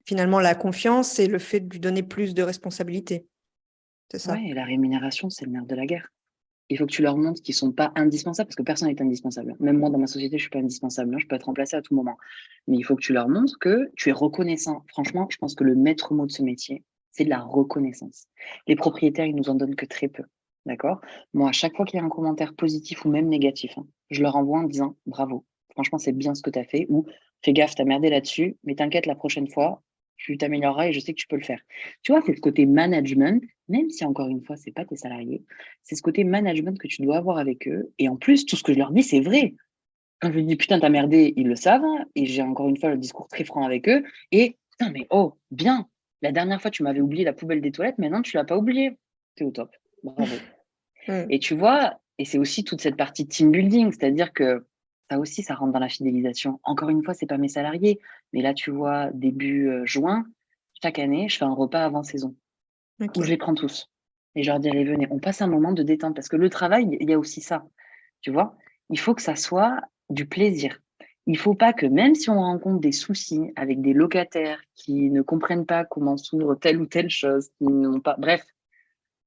finalement la confiance et le fait de lui donner plus de responsabilités. C'est ça? Ouais, et la rémunération, c'est le nerf de la guerre. Il faut que tu leur montres qu'ils sont pas indispensables, parce que personne n'est indispensable. Même moi, dans ma société, je suis pas indispensable, hein, je peux être remplacée à tout moment. Mais il faut que tu leur montres que tu es reconnaissant. Franchement, je pense que le maître mot de ce métier, c'est de la reconnaissance. Les propriétaires, ils nous en donnent que très peu. D'accord? Moi, à chaque fois qu'il y a un commentaire positif ou même négatif, hein, je leur envoie en disant bravo. Franchement, c'est bien ce que tu as fait, ou fais gaffe, t'as merdé là-dessus, mais t'inquiète, la prochaine fois, tu t'amélioreras et je sais que tu peux le faire. Tu vois, c'est ce côté management, même si encore une fois, c'est pas tes salariés, c'est ce côté management que tu dois avoir avec eux. Et en plus, tout ce que je leur dis, c'est vrai. Quand je leur dis putain, t'as merdé, ils le savent. Et j'ai encore une fois le discours très franc avec eux. Et putain, mais oh, bien. La dernière fois, tu m'avais oublié la poubelle des toilettes. Maintenant, tu l'as pas oublié. T'es au top. Bravo. Mmh. Et tu vois, et c'est aussi toute cette partie team building, c'est-à-dire que ça aussi, ça rentre dans la fidélisation. Encore une fois, c'est pas mes salariés. Mais là, tu vois, début juin, chaque année, je fais un repas avant saison où je OK. les prends tous. Et je leur dis, allez, venez, on passe un moment de détente. Parce que le travail, il y a aussi ça. Tu vois, il faut que ça soit du plaisir. Il faut pas que, même si on rencontre des soucis avec des locataires qui ne comprennent pas comment s'ouvre telle ou telle chose, qui n'ont pas, bref,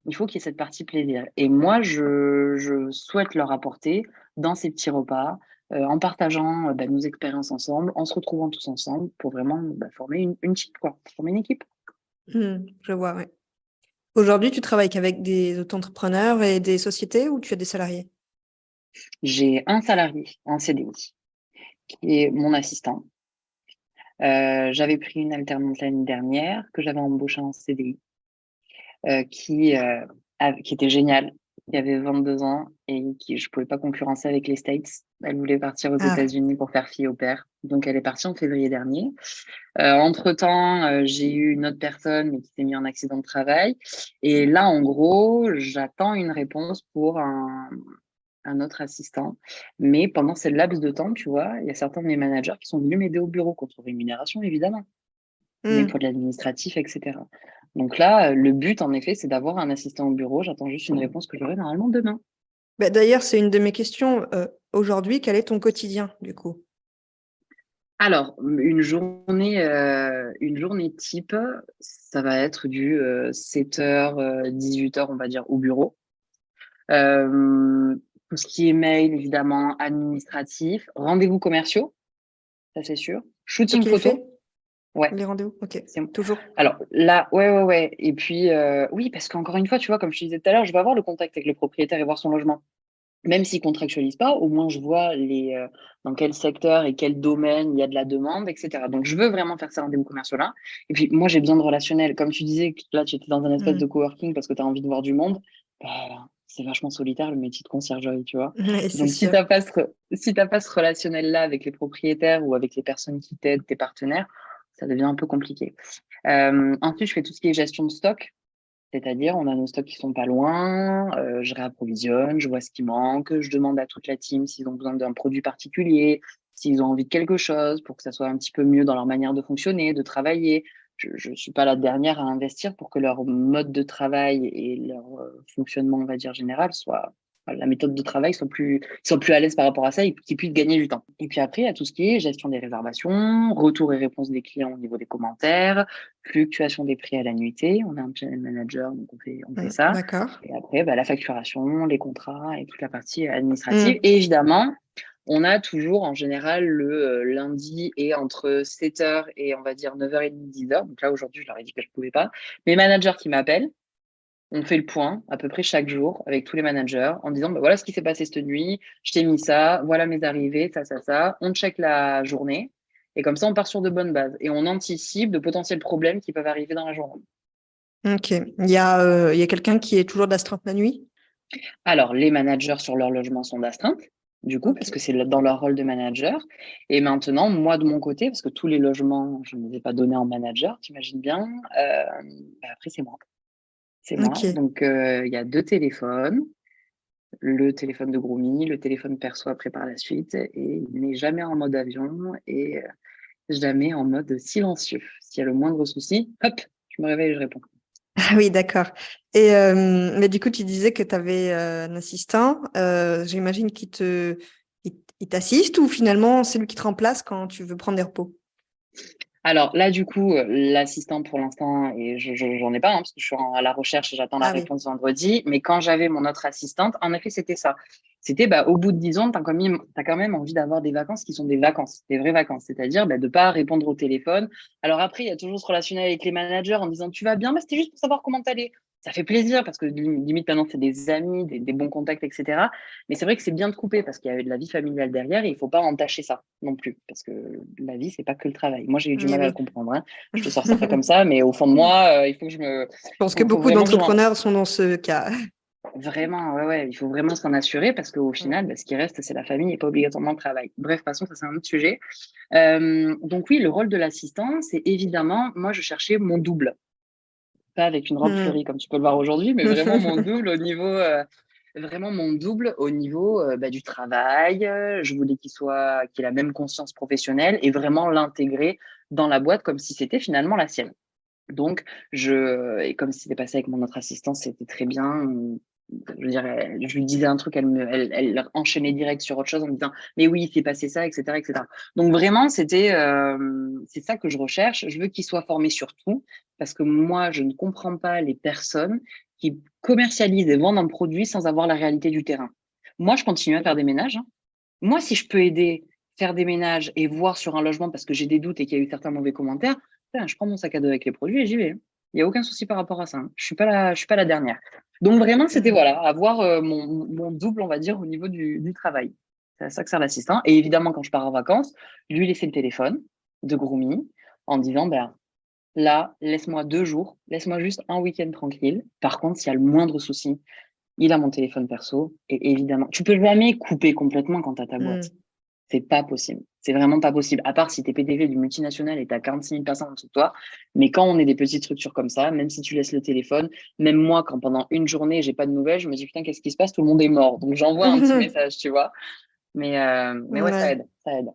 il faut qu'il y ait cette partie plaisir. Et moi, je souhaite leur apporter dans ces petits repas, en partageant bah, nos expériences ensemble, en se retrouvant tous ensemble pour vraiment bah, former une team, quoi, former une équipe. Mmh. Je vois, ouais. Aujourd'hui, tu travailles qu'avec des auto-entrepreneurs et des sociétés ou tu as des salariés? J'ai un salarié en CDI qui est mon assistant. J'avais pris une alternante l'année dernière que j'avais embauchée en CDI, qui était géniale, qui avait 22 ans et qui je pouvais pas concurrencer avec les States. Elle voulait partir aux Ah. États-Unis pour faire fille au père. Donc elle est partie en février dernier. Entre-temps, j'ai eu une autre personne mais qui s'est mis en accident de travail. Et là, en gros, j'attends une réponse pour un autre assistant. Mais pendant ce laps de temps, tu vois, il y a certains de mes managers qui sont venus m'aider au bureau contre rémunération, évidemment, mais Mmh. pour de l'administratif, etc. Donc là, le but, en effet, c'est d'avoir un assistant au bureau. J'attends juste une réponse que j'aurai normalement demain. Bah, d'ailleurs, c'est une de mes questions. Aujourd'hui, quel est ton quotidien, du coup? Alors, une journée type, ça va être du 7h, 18h, on va dire, au bureau. Euh, tout ce qui est mail, évidemment, administratif, rendez-vous commerciaux, ça c'est sûr. Toi Shooting qui les fais, photo, ouais. les rendez-vous? Ok, c'est- toujours. Alors là, ouais, ouais, ouais. Et puis, oui, parce qu'encore une fois, tu vois, comme je te disais tout à l'heure, je vais avoir le contact avec le propriétaire et voir son logement. Même s'il contractualise pas, au moins je vois dans quel secteur et quel domaine il y a de la demande, etc. Donc je veux vraiment faire ces rendez-vous commerciaux-là. Et puis moi j'ai besoin de relationnel. Comme tu disais que là tu étais dans un espèce Mm. de coworking parce que tu as envie de voir du monde, c'est vachement solitaire le métier de conciergerie, tu vois. Ouais, c'est Donc si sûr. t'as pas si t'as pas ce relationnel-là avec les propriétaires ou avec les personnes qui t'aident, tes partenaires, ça devient un peu compliqué. Ensuite, je fais tout ce qui est gestion de stock. C'est-à-dire, on a nos stocks qui sont pas loin, je réapprovisionne, je vois ce qui manque, je demande à toute la team s'ils ont besoin d'un produit particulier, s'ils ont envie de quelque chose pour que ça soit un petit peu mieux dans leur manière de fonctionner, de travailler. Je suis pas la dernière à investir pour que leur mode de travail et leur fonctionnement, on va dire, général soit la méthode de travail soit plus à l'aise par rapport à ça et qu'ils puissent gagner du temps. Et puis après, il y a tout ce qui est gestion des réservations, retour et réponse des clients au niveau des commentaires, fluctuation des prix à la nuitée. On a un channel manager, donc on fait ça. D'accord. Et après, la facturation, les contrats et toute la partie administrative. Mm. Et évidemment, on a toujours en général le lundi et entre 7h et on va dire 9h30, 10h. Donc là, aujourd'hui, je leur ai dit que je ne pouvais pas. Mes managers qui m'appellent, on fait le point à peu près chaque jour avec tous les managers en disant voilà ce qui s'est passé cette nuit, je t'ai mis ça, voilà mes arrivées, ça. On check la journée et comme ça, on part sur de bonnes bases et on anticipe de potentiels problèmes qui peuvent arriver dans la journée. Ok. Il y a quelqu'un qui est toujours d'astreinte la nuit? Alors, les managers sur leur logement sont d'astreinte, du coup, parce Ok. que c'est dans leur rôle de manager. Et maintenant, moi, de mon côté, parce que tous les logements, je ne les ai pas donnés en manager, t'imagines bien, après, c'est moi. C'est moi. Ok. Donc, il y a deux téléphones, le téléphone de Groomy, le téléphone perso après par la suite, et il n'est jamais en mode avion et jamais en mode silencieux. S'il y a le moindre souci, hop, je me réveille et je réponds. Ah oui, d'accord. Mais du coup, tu disais que tu avais un assistant. J'imagine il t'assiste ou finalement c'est lui qui te remplace quand tu veux prendre des repos? Alors là, du coup, l'assistant pour l'instant, et j'en ai pas, hein, parce que je suis à la recherche et j'attends la Ah oui. réponse vendredi. Mais quand j'avais mon autre assistante, en effet, c'était ça. C'était au bout de 10 ans, t'as quand même envie d'avoir des vacances qui sont des vacances, des vraies vacances. C'est-à-dire de pas répondre au téléphone. Alors après, il y a toujours ce relationnel avec les managers en disant tu vas bien, mais c'était juste pour savoir comment t'allais. Ça fait plaisir parce que limite maintenant, c'est des amis, des bons contacts, etc. Mais c'est vrai que c'est bien de couper parce qu'il y a de la vie familiale derrière et il faut pas entacher ça non plus. Parce que la vie, c'est pas que le travail. Moi, j'ai eu du Eh mal à le oui. comprendre, hein. Je te sors ça comme ça, mais au fond de moi, il faut que Je pense que faut beaucoup vraiment que je m'en. d'entrepreneurs sont dans ce cas. Vraiment, ouais, ouais, il faut vraiment s'en assurer parce qu'au Mm. final, ce qui reste, c'est la famille et pas obligatoirement le travail. Bref, de toute façon, ça, c'est un autre sujet. Donc oui, le rôle de l'assistant, c'est évidemment, moi, je cherchais mon double. Pas avec une robe Mm. fleurie comme tu peux le voir aujourd'hui, mais vraiment mon double au niveau du travail. Je voulais qu'il ait la même conscience professionnelle et vraiment l'intégrer dans la boîte comme si c'était finalement la sienne. Donc, et comme c'était passé avec mon autre assistante, c'était très bien. Je veux dire, je lui disais un truc, elle enchaînait direct sur autre chose en me disant, mais oui, c'est passé ça, etc., etc. Donc vraiment, c'est ça que je recherche. Je veux qu'il soit formé sur tout, parce que moi, je ne comprends pas les personnes qui commercialisent et vendent un produit sans avoir la réalité du terrain. Moi, je continue à faire des ménages, hein. Moi, si je peux aider, faire des ménages et voir sur un logement parce que j'ai des doutes et qu'il y a eu certains mauvais commentaires, je prends mon sac à dos avec les produits et j'y vais. Il n'y a aucun souci par rapport à ça, hein. Je suis pas la dernière. Donc vraiment, c'était Mm. voilà, avoir mon double, on va dire, au niveau du travail. C'est à ça que sert l'assistant. Et évidemment, quand je pars en vacances, lui laisser le téléphone de Groomy en disant, là, laisse-moi 2 jours, laisse-moi juste un week-end tranquille. Par contre, s'il y a le moindre souci, il a mon téléphone perso. Et évidemment, tu peux jamais couper complètement quand tu as ta boîte. Mm. C'est pas possible. C'est vraiment pas possible. À part si tu es PDV du multinational et tu as 46 000 personnes en dessous de toi. Mais quand on est des petites structures comme ça, même si tu laisses le téléphone, même moi, quand pendant une journée, j'ai pas de nouvelles, je me dis, putain, qu'est-ce qui se passe? Tout le monde est mort. Donc, j'envoie un petit message, tu vois. Mais ouais, ça Ouais. aide. Ça aide.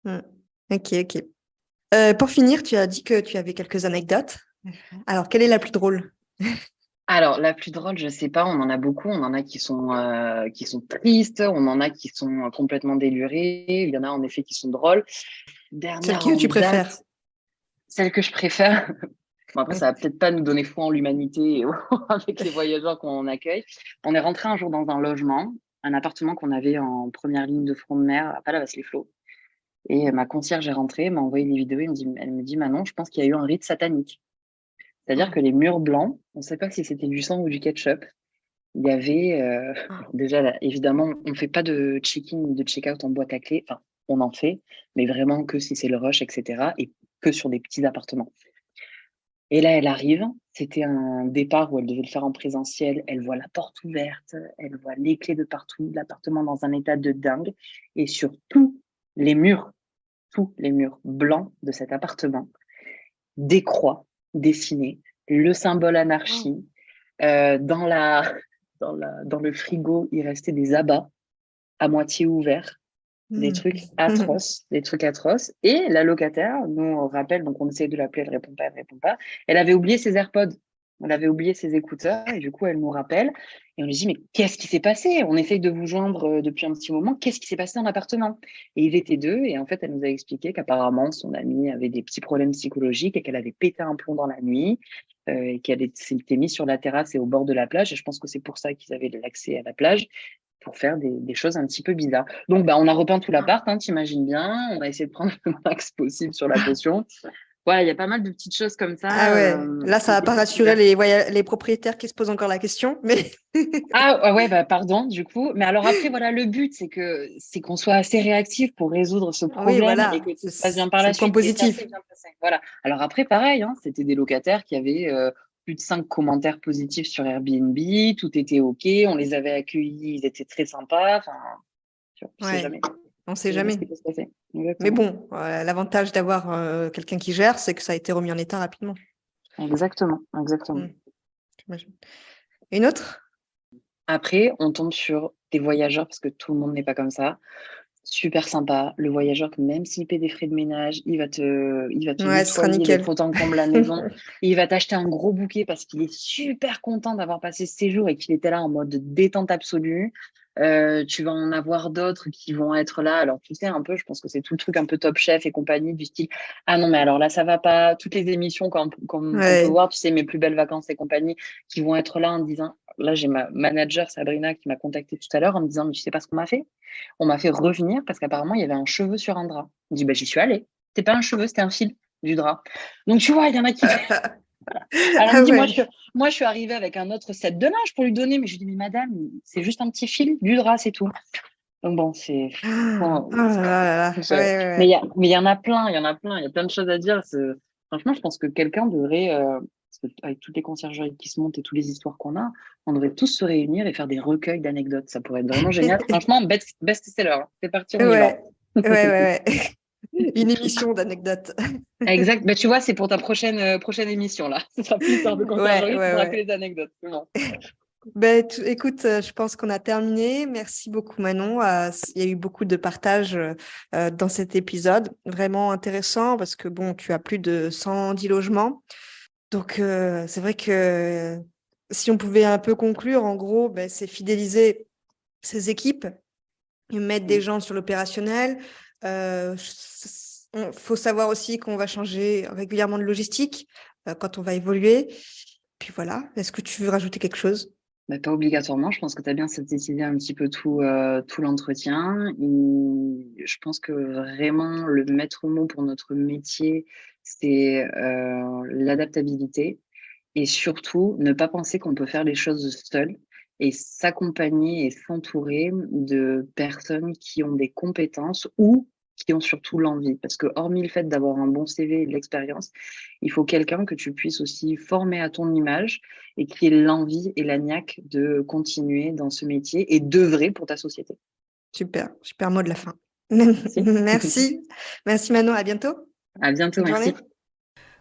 Mm. Ok, ok. Pour finir, tu as dit que tu avais quelques anecdotes. Alors, quelle est la plus drôle? Alors, la plus drôle, je sais pas, on en a beaucoup. On en a qui sont tristes, on en a qui sont complètement délurés. Il y en a en effet qui sont drôles. Celle Dernière que en tu préfères? date, celle que je préfère. Bon, après, ça va peut-être pas nous donner foi en l'humanité avec les voyageurs qu'on accueille. On est rentré un jour dans un logement, un appartement qu'on avait en première ligne de front de mer à Palavas-les-Flots. Et ma concierge est rentrée, elle m'a envoyé des vidéos. Elle me dit, Manon, je pense qu'il y a eu un rite satanique. C'est-à-dire Oh, que les murs blancs, on ne sait pas si c'était du sang ou du ketchup. Il y avait, oh. déjà, là, évidemment, on ne fait pas de check-in ou de check-out en boîte à clés. Enfin, on en fait, mais vraiment que si c'est le rush, etc. Et que sur des petits appartements. Et là, elle arrive. C'était un départ où elle devait le faire en présentiel. Elle voit la porte ouverte, elle voit les clés de partout, l'appartement dans un état de dingue. Et sur les murs, tous les murs blancs de cet appartement, des croix dessinées, le symbole Oh. anarchie. Dans dans le frigo, il restait des abats à moitié ouverts, Hmm. des trucs atroces. Et la locataire nous rappelle, donc on essaie de l'appeler, elle répond pas, elle répond pas. Elle avait oublié ses AirPods, elle avait oublié ses écouteurs, et du coup elle nous rappelle. Et on lui dit, mais qu'est-ce qui s'est passé? On essaye de vous joindre depuis un petit moment. Qu'est-ce qui s'est passé dans l'appartement? Et il était deux, et en fait elle nous a expliqué qu'apparemment son amie avait des petits problèmes psychologiques et qu'elle avait pété un plomb dans la nuit. Et qu'elle s'était mise sur la terrasse et au bord de la plage. Et je pense que c'est pour ça qu'ils avaient l'accès à la plage, pour faire des choses un petit peu bizarres. Donc, bah, on a repeint tout l'appart, hein, t'imagines bien. On a essayé de prendre le max possible sur la caution. Voilà, il y a pas mal de petites choses comme Ah ça ouais, là, ça qui va étaient pas pas rassurer super. les propriétaires qui se posent encore la question, mais Ah ouais, bah pardon, du coup. Mais alors après, voilà, le but, c'est qu'on soit assez réactif pour résoudre ce oui, problème et que voilà, tout se passe bien par c'est la le point suite. Et ça positif. s'est bien passé. Voilà. Alors après, pareil, hein, c'était des locataires qui avaient plus de 5 commentaires positifs sur Airbnb, tout était OK, on les avait accueillis, ils étaient très sympas. Enfin, tu sais Ouais, jamais. on Tu sait sais jamais ce jamais. qui peut se passer. Mais Exactement. bon, l'avantage d'avoir quelqu'un qui gère, c'est que ça a été remis en état rapidement. Exactement. Exactement. Hmm, j'imagine. Une autre? Après, on tombe sur des voyageurs parce que tout le monde n'est pas comme ça. Super sympa. Le voyageur, que même s'il paie des frais de ménage, il va te Ouais, ce sera nettoyer de nickel. fond en comble la maison. Et il va t'acheter un gros bouquet parce qu'il est super content d'avoir passé ce séjour et qu'il était là en mode détente absolue. Tu vas en avoir d'autres qui vont être là. Alors, tu sais, un peu, je pense que c'est tout le truc un peu Top Chef et compagnie du style, ah non, mais alors là, ça va pas. Toutes les émissions qu'on peut Ouais. voir, tu sais, mes plus belles vacances et compagnie, qui vont être là en disant, là, j'ai ma manager Sabrina qui m'a contacté tout à l'heure en me disant, mais tu sais pas ce qu'on m'a fait? On m'a fait revenir parce qu'apparemment, il y avait un cheveu sur un drap. On dit, bah, j'y suis allée. C'était pas un cheveu, c'était un fil du drap. Donc, tu vois, il y en a qui. Alors, elle me Ah dit, ouais. moi, je suis arrivée avec un autre set de linge pour lui donner. Mais je lui dis, mais madame, c'est juste un petit fil du drap, c'est tout. Donc, bon, c'est. Ah Bon, oh là là là. Ouais, mais ouais, il y en a plein, il y en a plein. Il y a plein de choses à dire. Franchement, je pense que quelqu'un devrait. Parce que avec toutes les conciergeries qui se montent et toutes les histoires qu'on a, on devrait tous se réunir et faire des recueils d'anecdotes. Ça pourrait être vraiment génial. ouais. Franchement, best-seller. Hein. C'est parti, on y va. Ouais, ouais, ouais, ouais. Une émission d'anecdotes. Exact. Bah, tu vois, c'est pour ta prochaine émission, là. Ce sera plus l'histoire de Ouais, conciergerie, ce ouais, sera que ouais. les anecdotes. C'est bon. Ben, écoute, je pense qu'on a terminé. Merci beaucoup, Manon. Il y a eu beaucoup de partage dans cet épisode. Vraiment intéressant parce que, bon, tu as plus de 110 logements. Donc, c'est vrai que si on pouvait un peu conclure, en gros, ben, c'est fidéliser ces équipes, et mettre des Mm. gens sur l'opérationnel. Il faut savoir aussi qu'on va changer régulièrement de logistique quand on va évoluer. Puis voilà, est-ce que tu veux rajouter quelque chose? Bah, pas obligatoirement. Je pense que tu as bien synthétisé un petit peu tout l'entretien. Je pense que vraiment, le maître mot pour notre métier, c'est l'adaptabilité. Et surtout, ne pas penser qu'on peut faire les choses seul et s'accompagner et s'entourer de personnes qui ont des compétences ou qui ont surtout l'envie. Parce que hormis le fait d'avoir un bon CV et de l'expérience, il faut quelqu'un que tu puisses aussi former à ton image et qui ait l'envie et la niaque de continuer dans ce métier et d'œuvrer pour ta société. Super, super mot de la fin. Merci. Merci. Merci Manon, à bientôt. À bientôt, Bonne journée. merci.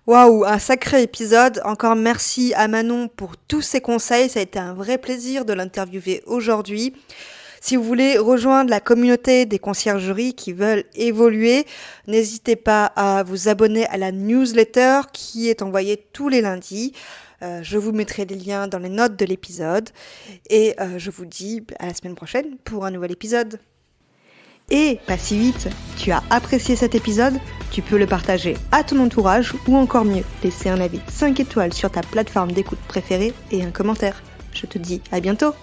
Waouh, un sacré épisode. Encore merci à Manon pour tous ses conseils. Ça a été un vrai plaisir de l'interviewer aujourd'hui. Si vous voulez rejoindre la communauté des conciergeries qui veulent évoluer, n'hésitez pas à vous abonner à la newsletter qui est envoyée tous les lundis. Je vous mettrai les liens dans les notes de l'épisode et je vous dis à la semaine prochaine pour un nouvel épisode. Et pas si vite, tu as apprécié cet épisode? Tu peux le partager à ton entourage ou encore mieux, laisser un avis 5 étoiles sur ta plateforme d'écoute préférée et un commentaire. Je te dis à bientôt!